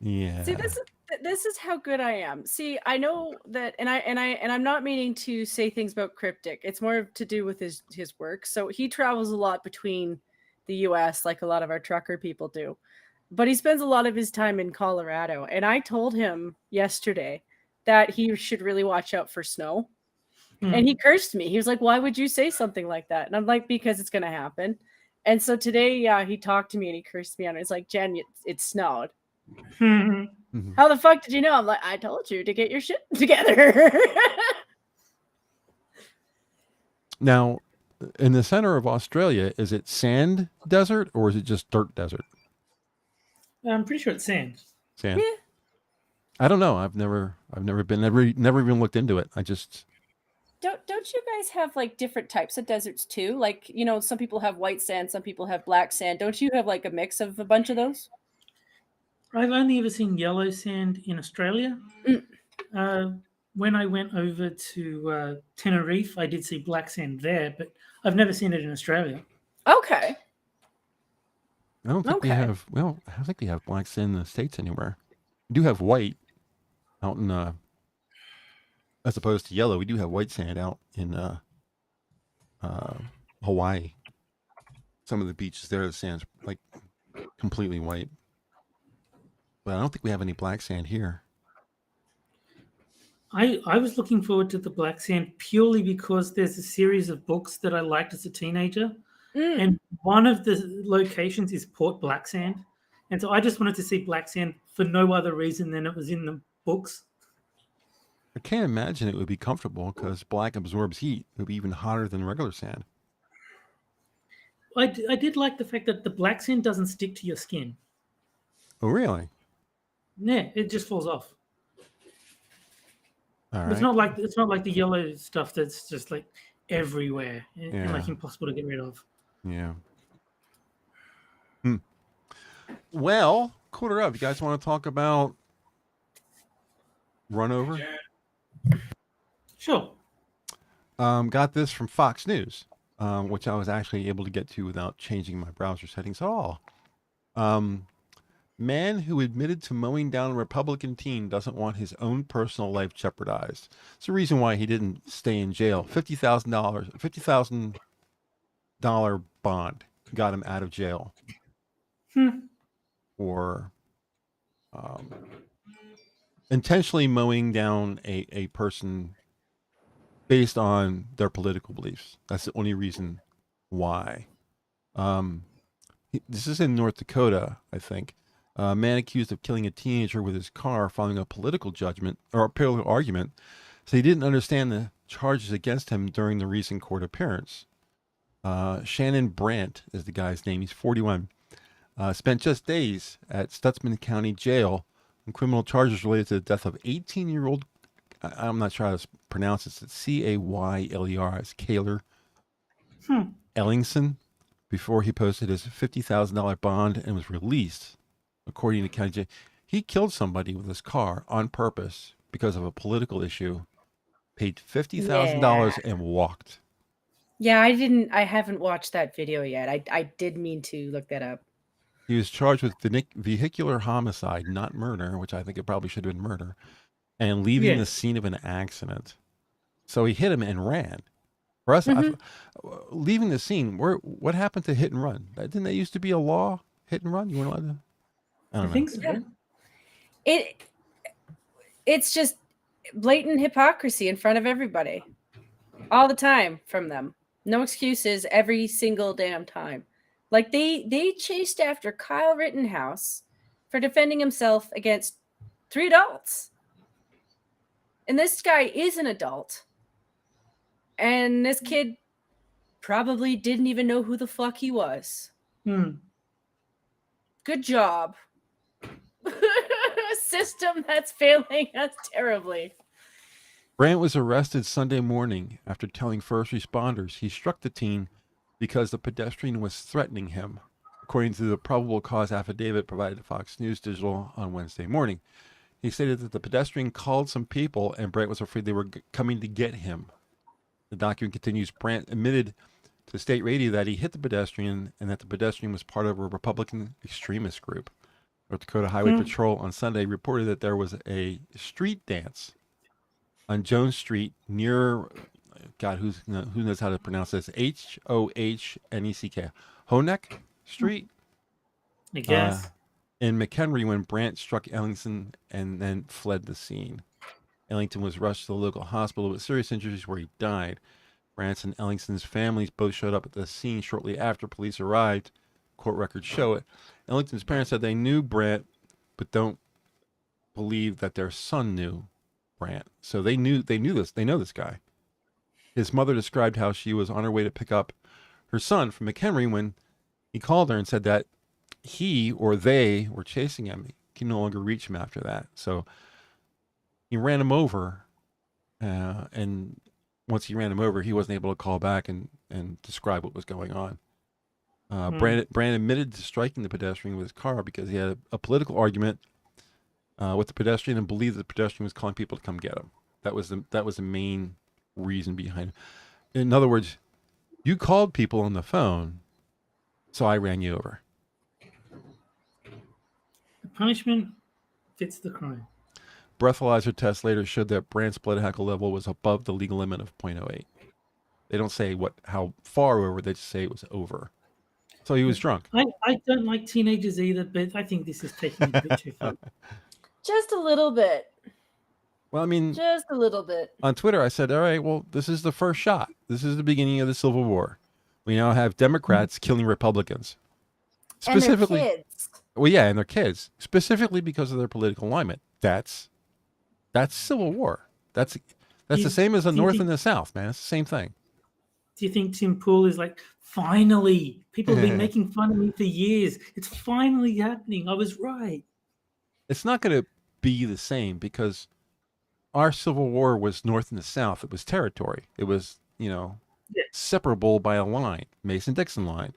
Yeah. See, this is how good I am. See, I know that, and I'm not meaning to say things about Cryptic. It's more to do with his work. So he travels a lot between the US like a lot of our trucker people do. But he spends a lot of his time in Colorado. And I told him yesterday that he should really watch out for snow. And he cursed me. He was like, "Why would you say something like that?" And I'm like, "Because it's going to happen." And so today, yeah, he talked to me and he cursed me out. It's like, "Jen, it snowed." How the fuck did you know? I'm like, "I told you to get your shit together." Now, in the center of Australia, is it sand desert or is it just dirt desert? I'm pretty sure it's sand. Sand. Yeah. I don't know. I've never never even looked into it. I just Don't you guys have like different types of deserts too? Like, you know, some people have white sand, some people have black sand. Don't you have like a mix of a bunch of those? I've only ever seen yellow sand in Australia. When I went over to Tenerife, I did see black sand there, but I've never seen it in Australia. Okay. I don't think we have. Well, I don't think we have black sand in the States anywhere. We do have white out in as opposed to yellow. We do have white sand out in Hawaii. Some of the beaches there, the sand's like completely white. But I don't think we have any black sand here. I was looking forward to the black sand purely because there's a series of books that I liked as a teenager. And one of the locations is Port Black Sand. And so I just wanted to see black sand for no other reason than it was in the books. I can't imagine it would be comfortable because black absorbs heat. It would be even hotter than regular sand. I did like the fact that the black sand doesn't stick to your skin. Oh, really? Yeah, it just falls off. All right. It's not like the yellow stuff that's just like everywhere and like impossible to get rid of. Yeah. Well, quarter up. You guys want to talk about run over? Sure. Got this from Fox News, which I was actually able to get to without changing my browser settings at all. Man who admitted to mowing down a Republican teen doesn't want his own personal life jeopardized. It's the reason why he didn't stay in jail. $50,000 bond got him out of jail. Or intentionally mowing down a person based on their political beliefs. That's the only reason why. This is in North Dakota, I think. A man accused of killing a teenager with his car following a political judgment or a political argument. So he didn't understand the charges against him during the recent court appearance. Shannon Brandt is the guy's name. He's 41. Spent just days at Stutzman County Jail on criminal charges related to the death of 18-year-old. I'm not sure how to pronounce this. It's Cayler. It's Kaler Ellingson. Before he posted his $50,000 bond and was released, according to county jail. He killed somebody with his car on purpose because of a political issue. Paid $50,000 and walked. Yeah, I haven't watched that video yet. I did mean to look that up. He was charged with vehicular homicide, not murder, which I think it probably should have been murder, and leaving the scene of an accident. So he hit him and ran. For us, leaving the scene, what happened to hit and run? Didn't that used to be a law? Hit and run? You weren't allowed to? I don't know. Think so. Yeah. It's just blatant hypocrisy in front of everybody. All the time from them. No excuses every single damn time. Like they chased after Kyle Rittenhouse for defending himself against 3 adults. And this guy is an adult. And this kid probably didn't even know who the fuck he was. Good job. System that's failing us terribly. Brandt was arrested Sunday morning after telling first responders he struck the teen because the pedestrian was threatening him, according to the probable cause affidavit provided to Fox News Digital on Wednesday morning. He stated that the pedestrian called some people and Brandt was afraid they were coming to get him. The document continues, Brandt admitted to state radio that he hit the pedestrian and that the pedestrian was part of a Republican extremist group. North Dakota Highway Patrol on Sunday reported that there was a street dance on Jones Street near, God, who knows how to pronounce this? Hohneck? street. I guess. In McHenry when Brandt struck Ellington and then fled the scene. Ellington was rushed to the local hospital with serious injuries where he died. Brandt and Ellington's families both showed up at the scene shortly after police arrived. Court records show it. Ellington's parents said they knew Brandt, but don't believe that their son knew Brandt. So they know this guy. His mother described how she was on her way to pick up her son from McHenry when he called her and said that he or they were chasing him. He can no longer reach him after that. So he ran him over, and once he ran him over, he wasn't able to call back and describe what was going on. Brand admitted to striking the pedestrian with his car because he had a political argument with the pedestrian and believed the pedestrian was calling people to come get him. That was the main reason behind it. In other words, you called people on the phone, so I ran you over. The punishment fits the crime. Breathalyzer tests later showed that Brandt's blood alcohol level was above the legal limit of 0.08. They don't say how far over, they just say it was over. So he was drunk. I don't like teenagers either, but I think this is taking it a bit too far. Just a little bit. Well, I mean, Just a little bit. on Twitter, I said, all right, well, this is the first shot. This is the beginning of the Civil War. We now have Democrats killing Republicans. Specifically, and their kids. Well, yeah, and their kids. Specifically because of their political alignment. That's Civil War. That's the same as the North and the South, man. It's the same thing. Do you think Tim Pool is like, finally, people have been making fun of me for years. It's finally happening. I was right. It's not going to be the same because our Civil War was North and the South. It was territory. It was, separable by a line, Mason-Dixon line.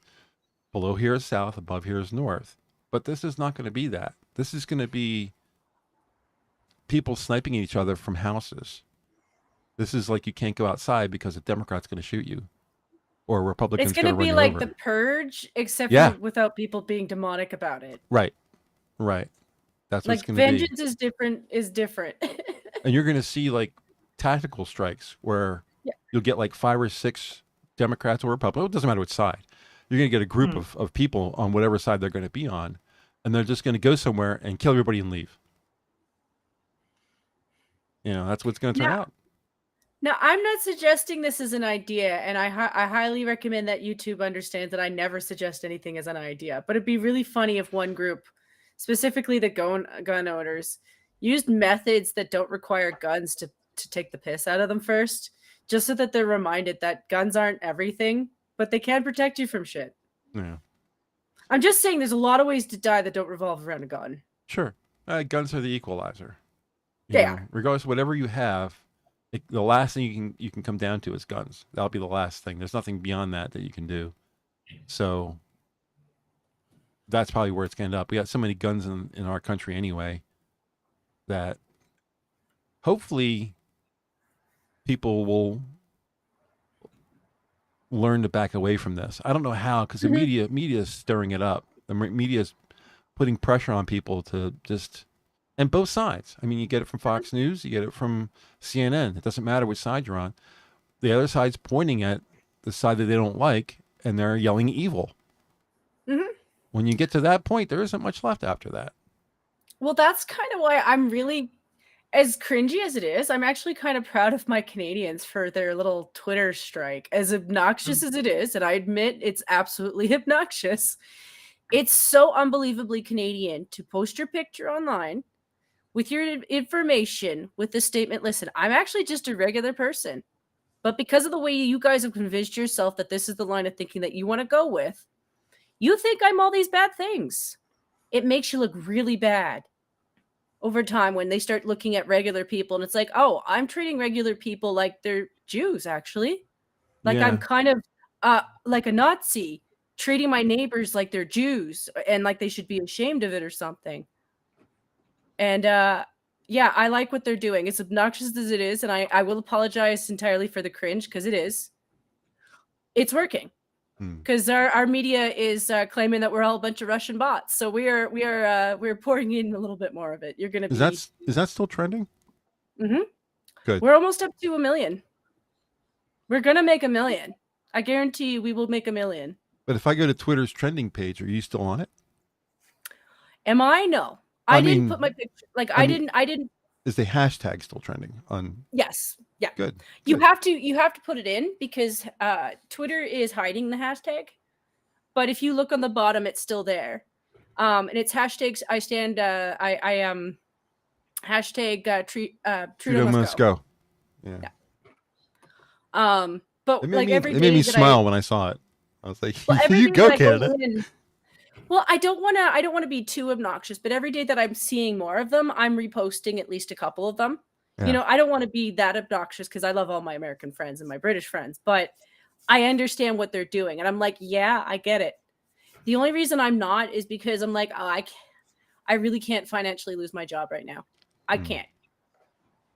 Below here is South, above here is North. But this is not going to be that. This is going to be people sniping at each other from houses. This is like you can't go outside because a Democrat's going to shoot you, or a Republican's It's going to be run like you over. The Purge, except for without people being demonic about it. Right. That's what's Like going to be. vengeance is different. And you're going to see like tactical strikes where you'll get like 5 or 6 Democrats or Republicans. It doesn't matter which side. You're going to get a group of people on whatever side they're going to be on, and they're just going to go somewhere and kill everybody and leave. That's what's going to turn out. Now, I'm not suggesting this is an idea, and I highly recommend that YouTube understands that I never suggest anything as an idea. But it'd be really funny if one group, specifically the gun owners, used methods that don't require guns to take the piss out of them first, just so that they're reminded that guns aren't everything, but they can protect you from shit. Yeah. I'm just saying there's a lot of ways to die that don't revolve around a gun. Sure. Guns are the equalizer. They are. Regardless of whatever you have, the last thing you can come down to is guns. That'll be the last thing. There's nothing beyond that you can do. So that's probably where it's going to end up. We got so many guns in our country anyway that hopefully people will learn to back away from this. I don't know how, because the media is stirring it up. The media is putting pressure on people to just, and both sides. I mean, you get it from Fox News, you get it from CNN. It doesn't matter which side you're on. The other side's pointing at the side that they don't like, and they're yelling evil. When you get to that point, there isn't much left after that. Well, that's kind of why I'm really, as cringy as it is, I'm actually kind of proud of my Canadians for their little Twitter strike. As obnoxious as it is, and I admit it's absolutely obnoxious, it's so unbelievably Canadian to post your picture online with your information with the statement, listen, I'm actually just a regular person, but because of the way you guys have convinced yourself that this is the line of thinking that you want to go with, you think I'm all these bad things. It makes you look really bad over time when they start looking at regular people, and it's like, oh, I'm treating regular people like they're Jews, actually. Like I'm kind of like a Nazi, treating my neighbors like they're Jews and like they should be ashamed of it or something. And I like what they're doing. It's obnoxious as it is, and I will apologize entirely for the cringe because it is. It's working. Because our media is claiming that we're all a bunch of Russian bots, so we're pouring in a little bit more of it. You're gonna Is that still trending? Good. We're almost up to 1 million. We're gonna make 1 million. I guarantee you, we will make 1 million. But if I go to Twitter's trending page, are you still on it? Am I? No. I I didn't mean- put my picture. Like I I mean- didn't. Is the hashtag still trending on? Yes. Yeah. Good. You Good. have to put it in because Twitter is hiding the hashtag. But if you look on the bottom, it's still there. And it's hashtags. I stand. I am hashtag Trudeau must go. Yeah. But It made like me, every it made day me that smile when I saw it. I was like, well, every "You day go, that I go Canada." in- well, I don't want to be too obnoxious, but every day that I'm seeing more of them, I'm reposting at least a couple of them. Yeah. You know, I don't want to be that obnoxious because I love all my American friends and my British friends, but I understand what they're doing, and I'm like, yeah, I get it. The only reason I'm not is because I'm like, oh, I really can't financially lose my job right now. I can't.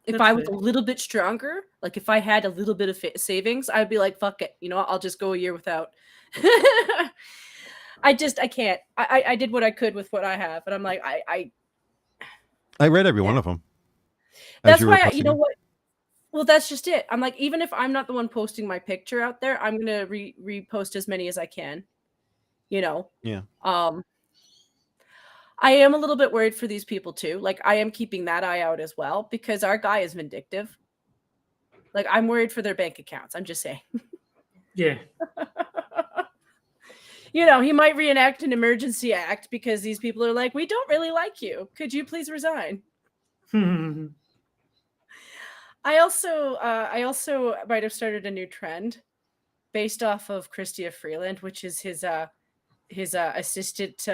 If That's I was fair. a little bit stronger, like if I had a little bit of savings, I'd be like, fuck it. You know, I'll just go a year without. I can't. I did what I could with what I have. And I'm like, I read every one of them. that's why, you know what? Well, that's just it. I'm like, even if I'm not the one posting my picture out there, I'm going to repost as many as I can, you know? Yeah. I am a little bit worried for these people too. Like I am keeping that eye out as well because our guy is vindictive. Like I'm worried for their bank accounts. I'm just saying. Yeah. You know, he might reenact an emergency act because these people are like, we don't really like you. Could you please resign? I also might have started a new trend based off of Christia Freeland, which is his assistant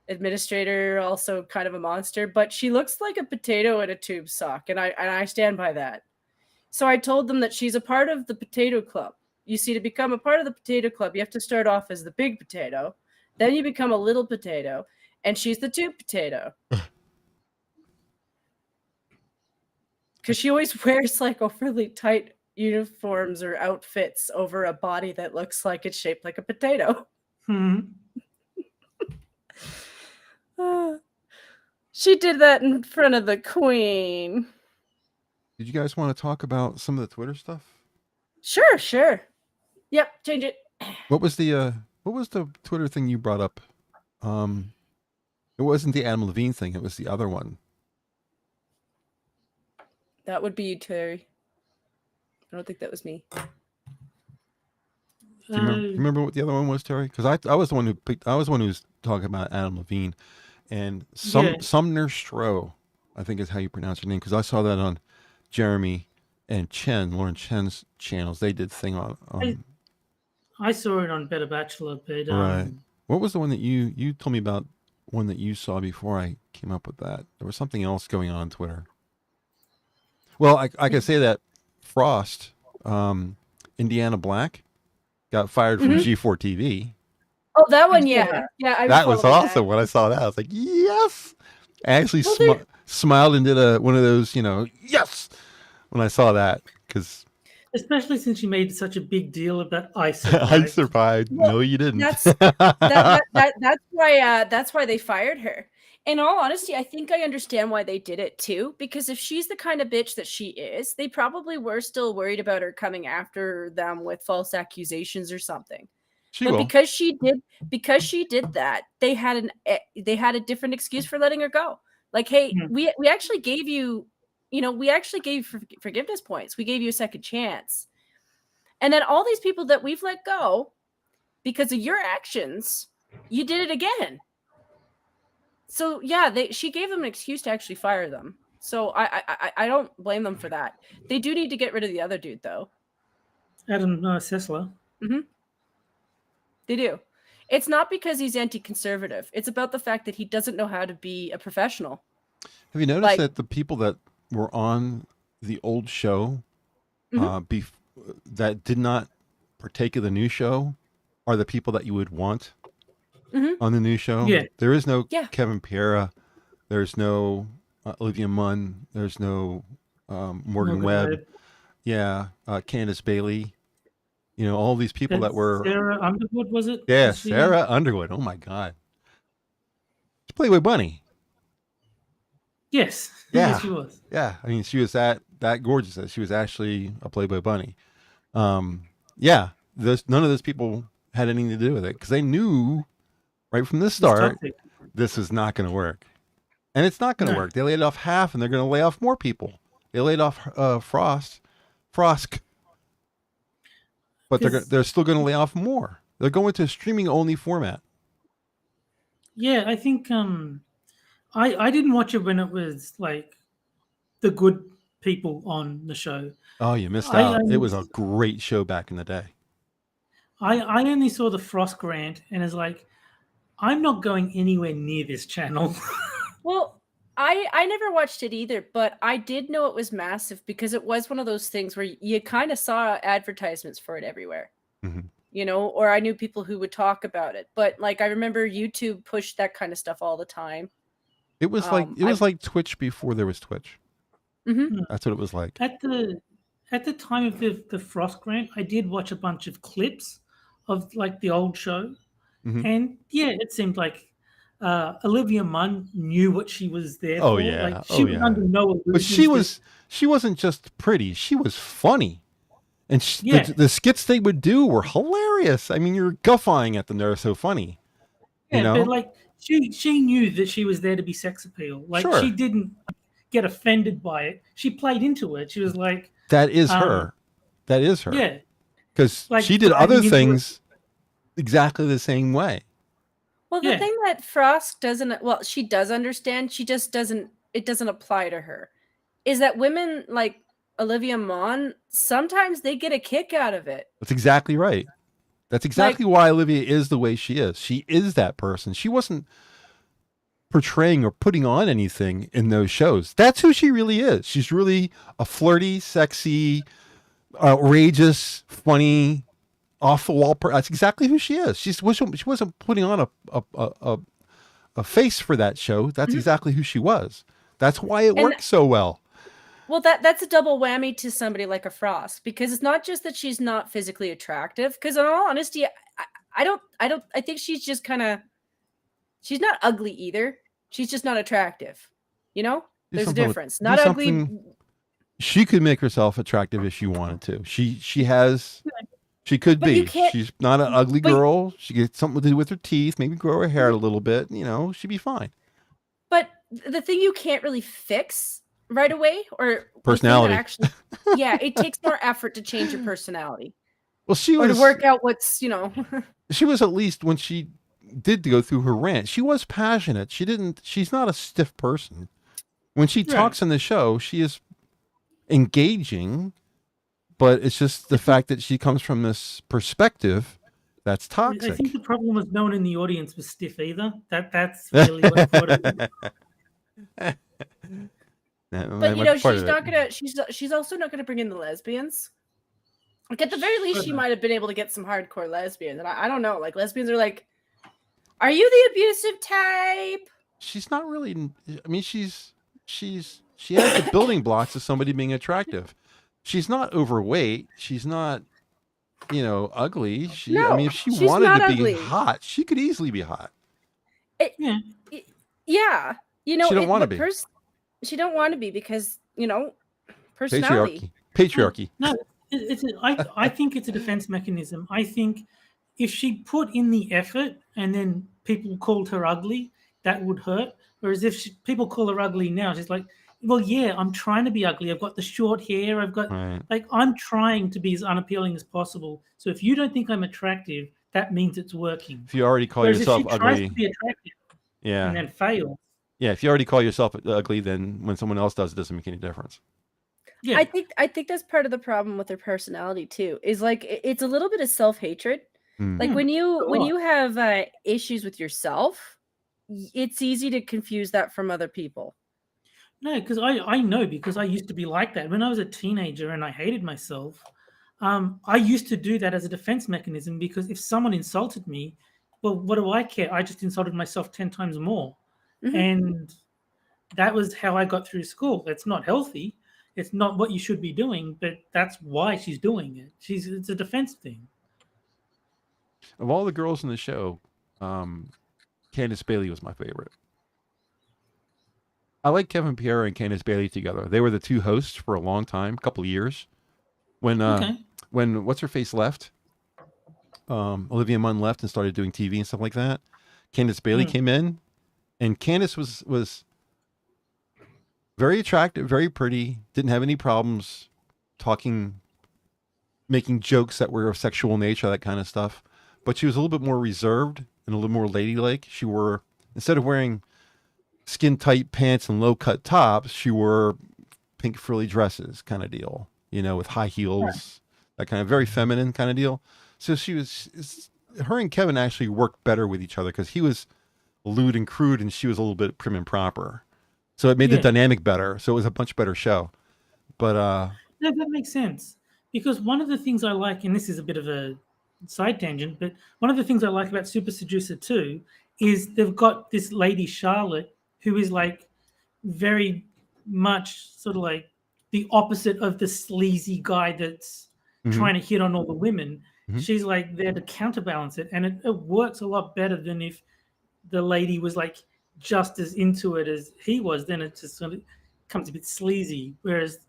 administrator, also kind of a monster, but she looks like a potato in a tube sock, and I stand by that. So I told them that she's a part of the potato club. You see, to become a part of the potato club, you have to start off as the big potato, then you become a little potato, and she's the tube potato. Because she always wears like overly tight uniforms or outfits over a body that looks like it's shaped like a potato. She did that in front of the queen. Did you guys want to talk about some of the Twitter stuff? Sure. Yep, change it. What was the Twitter thing you brought up? It wasn't the Adam Levine thing, it was the other one. That would be you, Terry. I don't think that was me. Do you remember what the other one was, Terry? Because I was the one who picked. I was the one who was talking about Adam Levine, and Sumner Stroh, I think is how you pronounce your name. Because I saw that on Jeremy and Lauren Chen's channels. They did thing on. I saw it on Better Bachelor, but Right. What was the one that you told me about? One that you saw before I came up with that. There was something else going on Twitter. Well, I could say that Frost, Indiana Black, got fired from G4 TV. Oh, that one, yeah. I That was following awesome. When I saw that, I was like, yes. I actually smiled and did one of those, yes, when I saw that. Because especially since you made such a big deal about I survived. I survived. Well, no, you didn't. That's why they fired her. In all honesty, I think I understand why they did it too. Because if she's the kind of bitch that she is, they probably were still worried about her coming after them with false accusations or something. Because she did that, they had a different excuse for letting her go. Like, hey, we actually gave you, we actually gave forgiveness points. We gave you a second chance. And then all these people that we've let go because of your actions, you did it again. So yeah, she gave them an excuse to actually fire them. So I don't blame them for that. They do need to get rid of the other dude though. Adam Sessler. Mm-hmm. They do. It's not because he's anti-conservative. It's about the fact that he doesn't know how to be a professional. Have you noticed that the people that were on the old show that did not partake of the new show are the people that you would want on the new show? Yeah. There is no Kevin Pereira. There's no Olivia Munn. There's no Morgan Webb. Yeah. Candace Bailey. All these people that were... Sarah Underwood, was it? Yeah, Sarah Underwood. Oh, my God. She Playboy Bunny. Yes. Yeah. Yes, she was. Yeah. I mean, she was that gorgeous that she was actually a Playboy Bunny. Yeah. None of those people had anything to do with it because they knew right from the It's start toxic. this is not going to work, and it's not going to No. work. They laid off half, and they're going to lay off more people. They laid off Frosk, but they're still going to lay off more. They're going to a streaming only format. Yeah, I think I didn't watch it when it was like the good people on the show. Oh, you missed I out. It was a great show back in the day. I only saw the Frost rant and is like, I'm not going anywhere near this channel. Well, I never watched it either, but I did know it was massive because it was one of those things where you kind of saw advertisements for it everywhere. Mhm. You know, or I knew people who would talk about it. But like I remember YouTube pushed that kind of stuff all the time. It was like Twitch before there was Twitch. Mhm. That's what it was like. At the time of the Frost rant, I did watch a bunch of clips of like the old show, Mhm. and yeah, it seemed like Olivia Munn knew what she was there Oh, for. yeah. Like Oh, she was yeah. under no illusions. But she wasn't just pretty. She was funny. And Yeah. the skits they would do were hilarious. I mean, you're guffawing at them. They're so funny. Yeah, You know? but like she knew that she was there to be sex appeal. Like Sure. she didn't get offended by it. She played into it. She was like, That is her. That is her. yeah, Because like she did diving other into things exactly the same way. Well, the Yeah. thing that Frost doesn't, well, she does understand, she just doesn't, it doesn't apply to her, is that women like Olivia Munn, sometimes they get a kick out of it. That's exactly right. That's exactly why Olivia is the way she is. She is that person. She wasn't portraying or putting on anything in those shows. That's who she really is. She's really a flirty, sexy, outrageous, funny, off the wall. That's exactly who she is. She wasn't putting on a face for that show. That's exactly who she was. That's why it worked so well. Well, that's a double whammy to somebody like a Frost, because it's not just that she's not physically attractive. Because in all honesty, I think she's just kind of, she's not ugly either. She's just not attractive. You know, there's a difference. Not ugly. She could make herself attractive if she wanted to. She could But you be. can't- She's not an ugly girl. She gets something to do with her teeth. Maybe grow her hair a little bit. You know, she'd be fine. But the thing you can't really fix right away, or the thing that Personality. actually, yeah, it takes more effort to change your personality Well, she or was. to work out what's, you know. She was, at least when she did go through her rant, she was passionate. She's not a stiff person. When she talks in the show, she is engaging, but it's just the fact that she comes from this perspective that's toxic. I think the problem was no one in the audience was stiff either. That's really what it was. But you know, she's not gonna. She's also not gonna bring in the lesbians. Like at the very least, she might have been able to get some hardcore lesbians, and I don't know. Like lesbians are like, are you the abusive type? She's not really. I mean, she has the building blocks of somebody being attractive. She's not overweight. She's not, ugly. I mean, if she she's wanted not to ugly. be hot, she could easily be hot. Yeah. Yeah, you know, She don't wanna but be. She don't want to be because personality. Patriarchy. No, I think it's a defense mechanism. I think if she put in the effort and then people called her ugly, that would hurt. Whereas if people call her ugly now, she's like, well, yeah, I'm trying to be ugly. I've got the short hair. I've got I'm trying to be as unappealing as possible. So if you don't think I'm attractive, that means it's working. If you already call Whereas yourself if she tries ugly, to be attractive yeah, and then fails, if you already call yourself ugly, then when someone else does, it doesn't make any difference. yeah, I think that's part of the problem with her personality too. Is like it's a little bit of self-hatred. Like when you have issues with yourself, it's easy to confuse that from other people. No, because I know, because I used to be like that. When I was a teenager and I hated myself, I used to do that as a defense mechanism, because if someone insulted me, well, what do I care? I just insulted myself 10 times more. And that was how I got through school. It's not healthy. It's not what you should be doing, but that's why she's doing it. It's a defense thing. Of all the girls in the show, Candace Bailey was my favorite. I like Kevin Pierre and Candace Bailey together. They were the two hosts for a long time, a couple of years. When what's her face left? Olivia Munn left and started doing TV and stuff like that, Candace Bailey came in, and Candace was very attractive, very pretty, didn't have any problems talking, making jokes that were of sexual nature, that kind of stuff. But she was a little bit more reserved and a little more ladylike. She wore, instead of wearing skin tight pants and low cut tops, she wore pink frilly dresses kind of deal, you know, with high heels, that kind of very feminine kind of deal. So her and Kevin actually worked better with each other because he was lewd and crude and she was a little bit prim and proper. So it made the dynamic better. So it was a much better show. But no, that makes sense. Because one of the things I like, and this is a bit of a side tangent, but one of the things I like about Super Seducer 2 is they've got this lady Charlotte who is like very much sort of like the opposite of the sleazy guy that's trying to hit on all the women. She's like there to counterbalance it, and it works a lot better than if the lady was like just as into it as he was. Then it just sort of comes a bit sleazy, whereas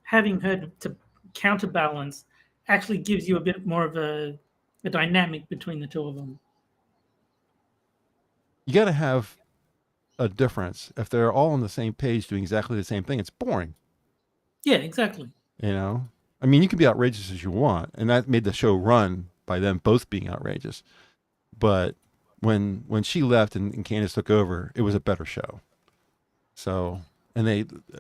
having her to counterbalance actually gives you a bit more of a dynamic between the two of them. You got to have a difference. If they're all on the same page doing exactly the same thing, it's boring. Yeah, exactly. You know, I mean, you can be outrageous as you want, and that made the show run by them both being outrageous. But when she left and Candace took over, it was a better show. So, and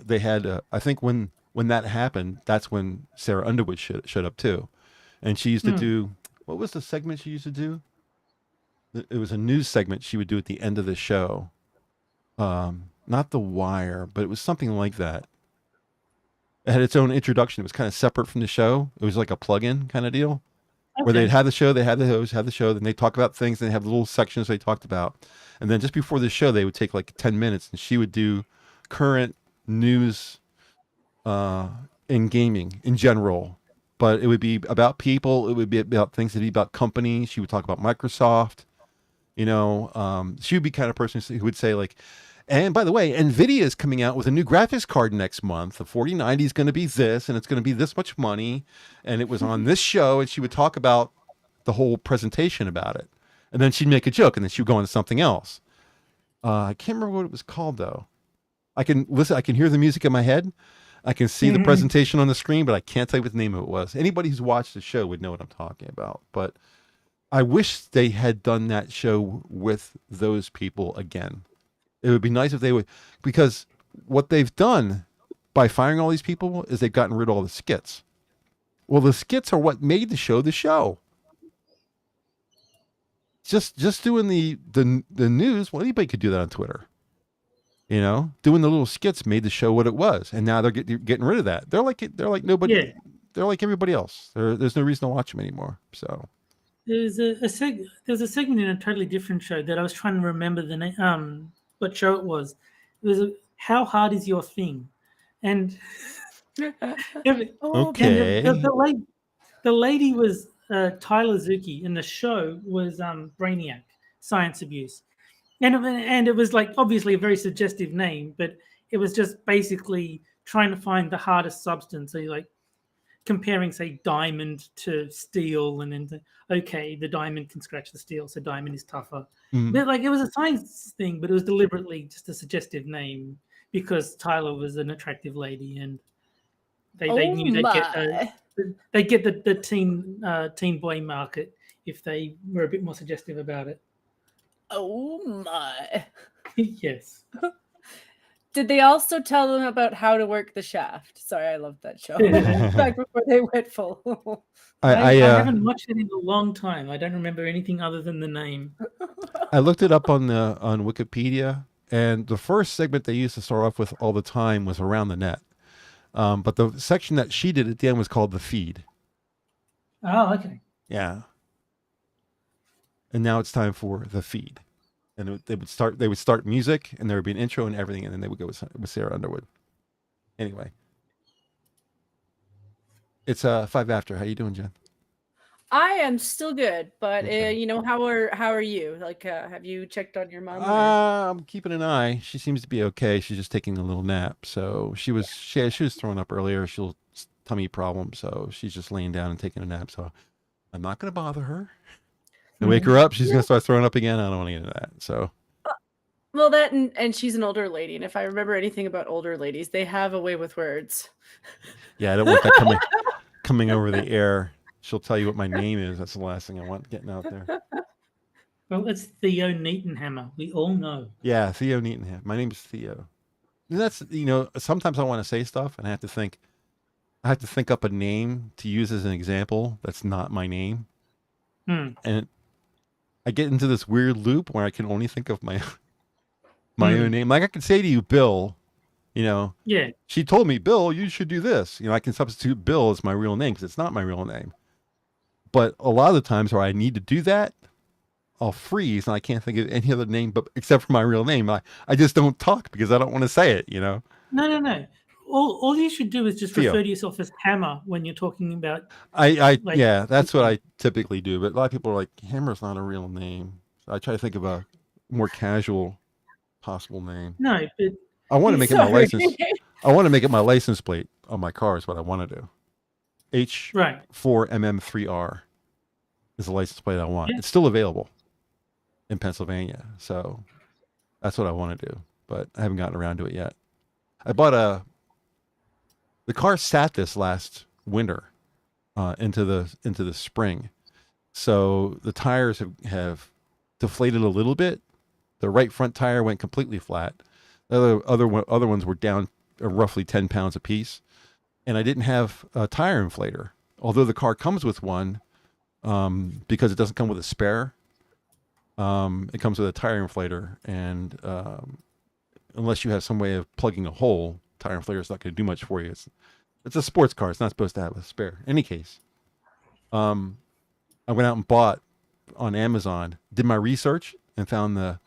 they had, I think when that happened, that's when Sarah Underwood showed up too. And she used to do, what was the segment she used to do? It was a news segment she would do at the end of the show. Not The Wire, but it was something like that. It had its own introduction. It was kind of separate from the show. It was like a plug-in kind of deal. Okay. Where they'd have the show, they had the host, have the show, then they talk about things, and they have the little sections they talked about. And then just before the show, they would take like 10 minutes, and she would do current news in gaming in general. But it would be about people. It would be about things. It'd be about companies. She would talk about Microsoft. You know, she would be kind of person who would say like, and by the way, NVIDIA is coming out with a new graphics card next month. The 4090 is going to be this, and it's going to be this much money. And it was on this show, and she would talk about the whole presentation about it. And then she'd make a joke, and then she would go on to something else. I can't remember what it was called, though. I can listen. I can hear the music in my head. I can see the presentation on the screen, but I can't tell you what the name of it was. Anybody who's watched the show would know what I'm talking about. But I wish they had done that show with those people again. It would be nice if they would, because what they've done by firing all these people is they've gotten rid of all the skits. Well, the skits are what made the show. Just doing the news. Well, anybody could do that on Twitter. You know, doing the little skits made the show what it was, and now they're getting rid of that. They're like nobody. Yeah. They're like everybody else. There's no reason to watch them anymore. So there's a segment in a totally different show that I was trying to remember the name. What show it was. It was How Hard Is Your Thing? And okay. And the lady was Tyler Zuki, and the show was Brainiac, Science Abuse. And it was like obviously a very suggestive name, but it was just basically trying to find the hardest substance. So you're like comparing, say, diamond to steel, and then okay, the diamond can scratch the steel, so diamond is tougher. But like it was a science thing, but it was deliberately just a suggestive name because Tyler was an attractive lady, and they knew they'd get the teen boy market if they were a bit more suggestive about it. Oh my! Yes. Did they also tell them about how to work the shaft? Sorry, I loved that show. Back before they went full. I haven't watched it in a long time. I don't remember anything other than the name. I looked it up on Wikipedia, and the first segment they used to start off with all the time was Around the Net. But the section that she did at the end was called The Feed. Oh, okay. Yeah. And now it's time for The Feed. And they would start music, and there would be an intro and everything, and then they would go with Sarah Underwood. Anyway, it's 5 after. How you doing, Jen? I am still good, but Okay. you know, how are you? Like, have you checked on your mom? I'm keeping an eye. She seems to be okay. She's just taking a little nap. So she was throwing up earlier. She'll tummy problem, so she's just laying down and taking a nap. So I'm not going to bother her. I wake her up, she's gonna start throwing up again. I don't want to get into that. So Well, that and she's an older lady, and if I remember anything about older ladies, they have a way with words. yeah, I don't want that coming over the air. She'll tell you what my name is. That's the last thing I want getting out there. Well, it's theonetonhammer. We all know. Yeah, Theo Neatonham. My name is Theo. And that's, you know, sometimes I want to say stuff and I have to think up a name to use as an example that's not my name. And I get into this weird loop where I can only think of my own name. Like I could say to you, Bill, you know, Yeah. she told me, Bill, you should do this. You know, I can substitute Bill as my real name because it's not my real name. But a lot of the times where I need to do that, I'll freeze and I can't think of any other name but except for my real name. I just don't talk because I don't want to say it, you know? No. All you should do is just Theo. refer to yourself as Hammer when you're talking about. Yeah, that's what I typically do. But a lot of people are like, Hammer's not a real name. So I try to think of a more casual possible name. No, but I want to make it my license. I want to make it my license plate on my car is what I want to do. H4MM3R is the license plate I want. Yeah. It's still available in Pennsylvania. So that's what I want to do. But I haven't gotten around to it yet. I bought the car sat this last winter into the spring. So the tires have deflated a little bit. The right front tire went completely flat. The other ones were down roughly 10 pounds a piece. And I didn't have a tire inflator. Although the car comes with one, because it doesn't come with a spare. It comes with a tire inflator, and unless you have some way of plugging a hole, tire inflator is not going to do much for you. It's a sports car. It's not supposed to have a spare. In any case, I went out and bought on Amazon, did my research, and found the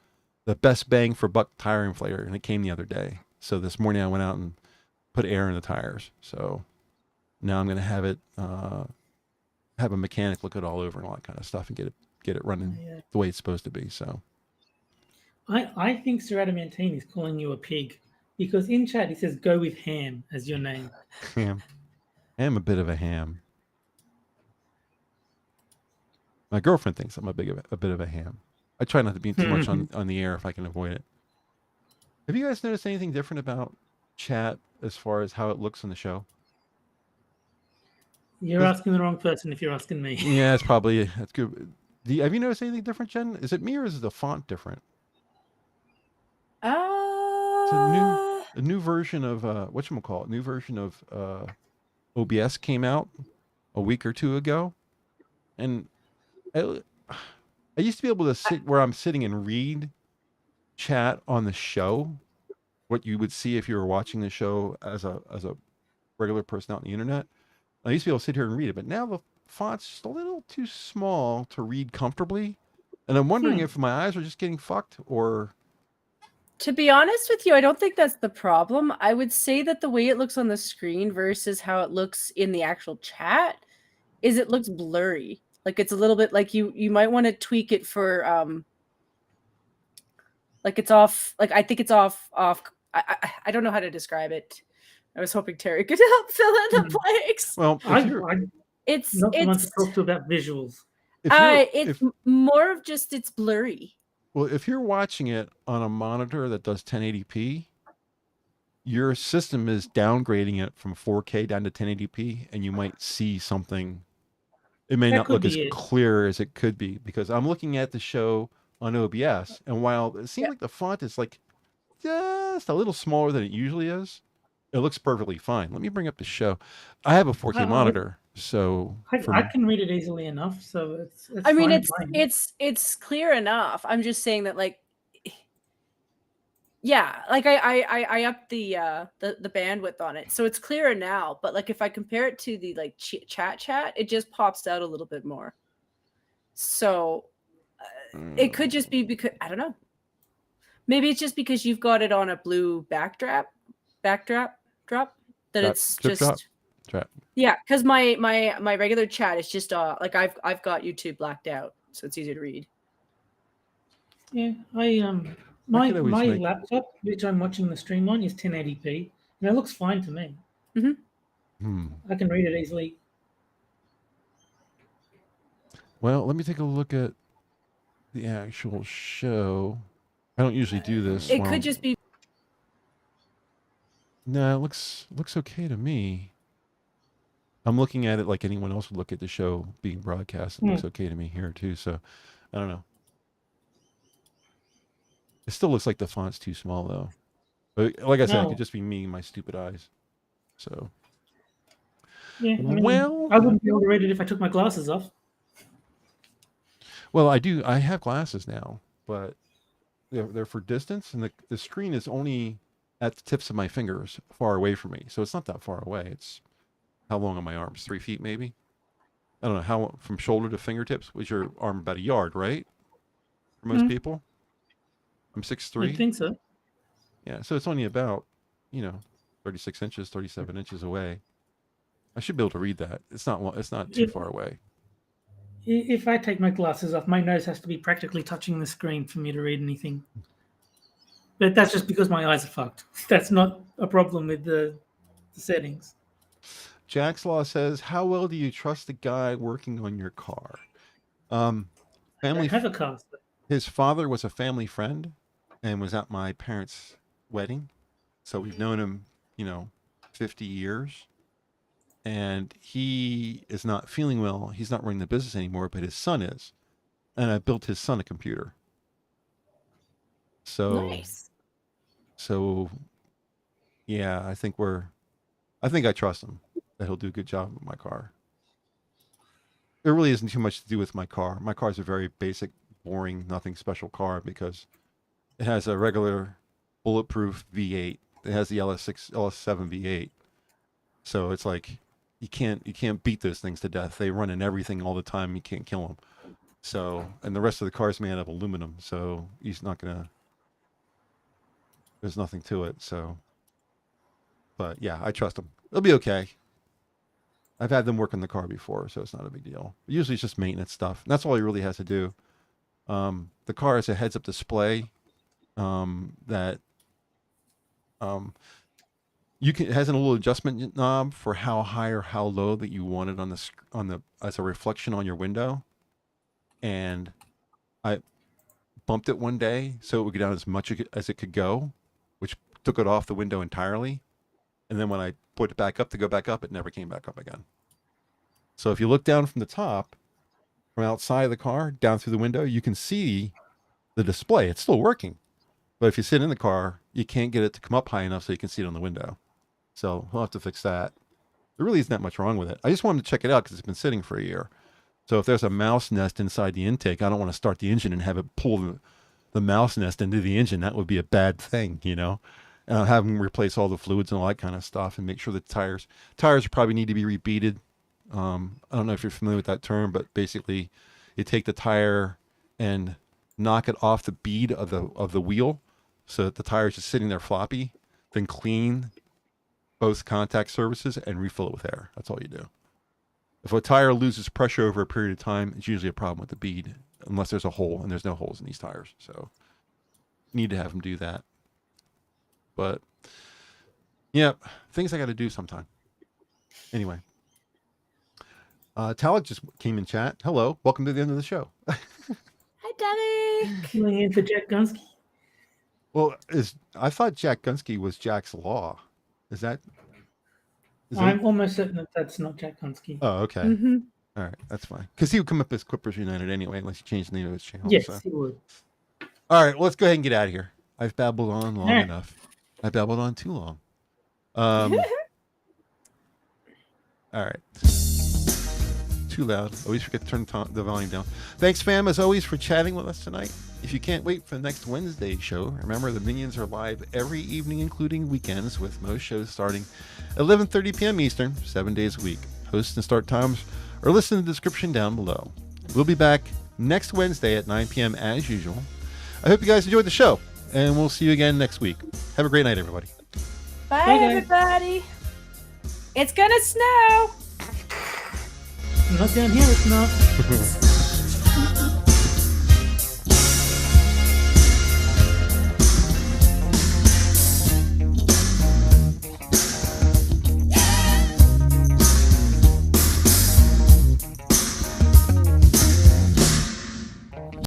best bang for buck tire inflator, and it came the other day. So this morning I went out and put air in the tires. So now I'm going to have it have a mechanic look it all over and all that kind of stuff and get it running the way it's supposed to be. So I think Sir Adamantine is calling you a pig because in chat he says go with ham as your name. Ham. I am a bit of a ham. My girlfriend thinks I'm a bit of a ham. I try not to be too much on the air if I can avoid it. Have you guys noticed anything different about chat as far as how it looks on the show? You're asking the wrong person if you're asking me. Yeah, that's good. Have you noticed anything different, Jen? Is it me or is the font different? It's a new version of whatchamacallit? New version of OBS came out a week or two ago, and I used to be able to sit where I'm sitting and read chat on the show, what you would see if you were watching the show as a regular person out on the internet. I used to be able to sit here and read it, but now the font's just a little too small to read comfortably. And I'm wondering if my eyes are just getting fucked or... To be honest with you, I don't think that's the problem. I would say that the way it looks on the screen versus how it looks in the actual chat is it looks blurry. Like it's a little bit like you might want to tweak it for like it's off. Like I think it's off. I don't know how to describe it. I was hoping Terry could help fill in the blanks. Well, it's not the one to talk to about visuals. It's more of just it's blurry. Well, if you're watching it on a monitor that does 1080p, your system is downgrading it from 4K down to 1080p, and you might see something. It may not look as clear as it could be, because I'm looking at the show on OBS, and while it seems like the font is like just a little smaller than it usually is, it looks perfectly fine. Let me bring up the show. I have a 4K monitor, so I can read it easily enough. So it's I mean, it's clear enough. I'm just saying that, like, yeah, like I upped the bandwidth on it, so it's clearer now. But like, if I compare it to the like chat, it just pops out a little bit more. So it could just be because I don't know. Maybe it's just because you've got it on a blue backdrop that it's just drop. Yeah, because my regular chat is just like I've got YouTube blacked out, so it's easy to read. Yeah, my laptop, which I'm watching the stream on, is 1080p, and it looks fine to me. I can read it easily. Well, let me take a look at the actual show. I don't usually do this. It while- could just be. No, it looks okay to me. I'm looking at it like anyone else would look at the show being broadcast. It looks okay to me here too. So, I don't know. It still looks like the font's too small though. But like I said, it No. could just be me and my stupid eyes. So, Yeah, I mean, Well- I wouldn't be able to read it if I took my glasses off. well, I do. I have glasses now, but they're for distance, and the screen is only at the tips of my fingers, far away from me. So it's not that far away. It's how long are my arms? 3 feet, maybe. I don't know how from shoulder to fingertips. Was your arm about a yard, right? For most people. I'm 6'3". I think so. Yeah, so it's only about, 36 inches, 37 inches away. I should be able to read that. It's not too far away. If I take my glasses off, my nose has to be practically touching the screen for me to read anything. But that's just because my eyes are fucked. That's not a problem with the settings. Jack's Law says, "How well do you trust the guy working on your car?" I Family. have a car. So His father was a family friend, and was at my parents' wedding, so we've known him, 50 years. And he is not feeling well. He's not running the business anymore, but his son is, and I built his son a computer. So, Nice. so, yeah, I think I trust him that he'll do a good job with my car. There really isn't too much to do with my car. My car is a very basic, boring, nothing special car because it has a regular bulletproof V8. It has the LS7 V8. So it's like you can't beat those things to death. They run in everything all the time. You can't kill them. So, and the rest of the car is made out of aluminum. So he's not gonna. There's nothing to it. So, but yeah, I trust him. It'll be okay. I've had them work on the car before, so it's not a big deal. Usually it's just maintenance stuff. And that's all he really has to do. The car has a heads-up display that it has a little adjustment knob for how high or how low that you want it on the as a reflection on your window. And I bumped it one day so it would go down as much as it could go, which took it off the window entirely. And then when I put it back up to go back up, it never came back up again. So if you look down from the top, from outside of the car, down through the window, you can see the display. It's still working. But if you sit in the car, you can't get it to come up high enough so you can see it on the window. So we'll have to fix that. There really isn't that much wrong with it. I just wanted to check it out because it's been sitting for a year. So if there's a mouse nest inside the intake, I don't want to start the engine and have it pull the mouse nest into the engine. That would be a bad thing, And have them replace all the fluids and all that kind of stuff and make sure the tires probably need to be rebeaded. I don't know if you're familiar with that term, but basically you take the tire and knock it off the bead of the wheel so that the tire is just sitting there floppy, then clean both contact surfaces and refill it with air. That's all you do. If a tire loses pressure over a period of time, it's usually a problem with the bead, unless there's a hole, and there's no holes in these tires. So you need to have them do that. But yeah, things I got to do sometime. Anyway, Talib just came in chat. Hello, welcome to the end of the show. Hi, Daddy. filling in for Jack Gunsky. Well, I thought Jack Gunsky was Jack's Law. Is that? I'm almost certain that that's not Jack Gunsky. Oh, okay. Mm-hmm. All right, that's fine. Because he would come up as Clippers United anyway, unless he changed the name of his channel. Yes, So. he would. All right, well, let's go ahead and get out of here. I've babbled on long Yeah. enough. I babbled on too long. All right. Too loud. Always forget to turn the volume down. Thanks, fam, as always, for chatting with us tonight. If you can't wait for the next Wednesday show, remember the Minions are live every evening, including weekends, with most shows starting 11:30 p.m. Eastern, 7 days a week. Hosts and start times are listed in the description down below. We'll be back next Wednesday at 9 p.m. as usual. I hope you guys enjoyed the show, and we'll see you again next week. Have a great night, everybody. Bye, Bye, guys. everybody. It's gonna snow. Not down here, it's not.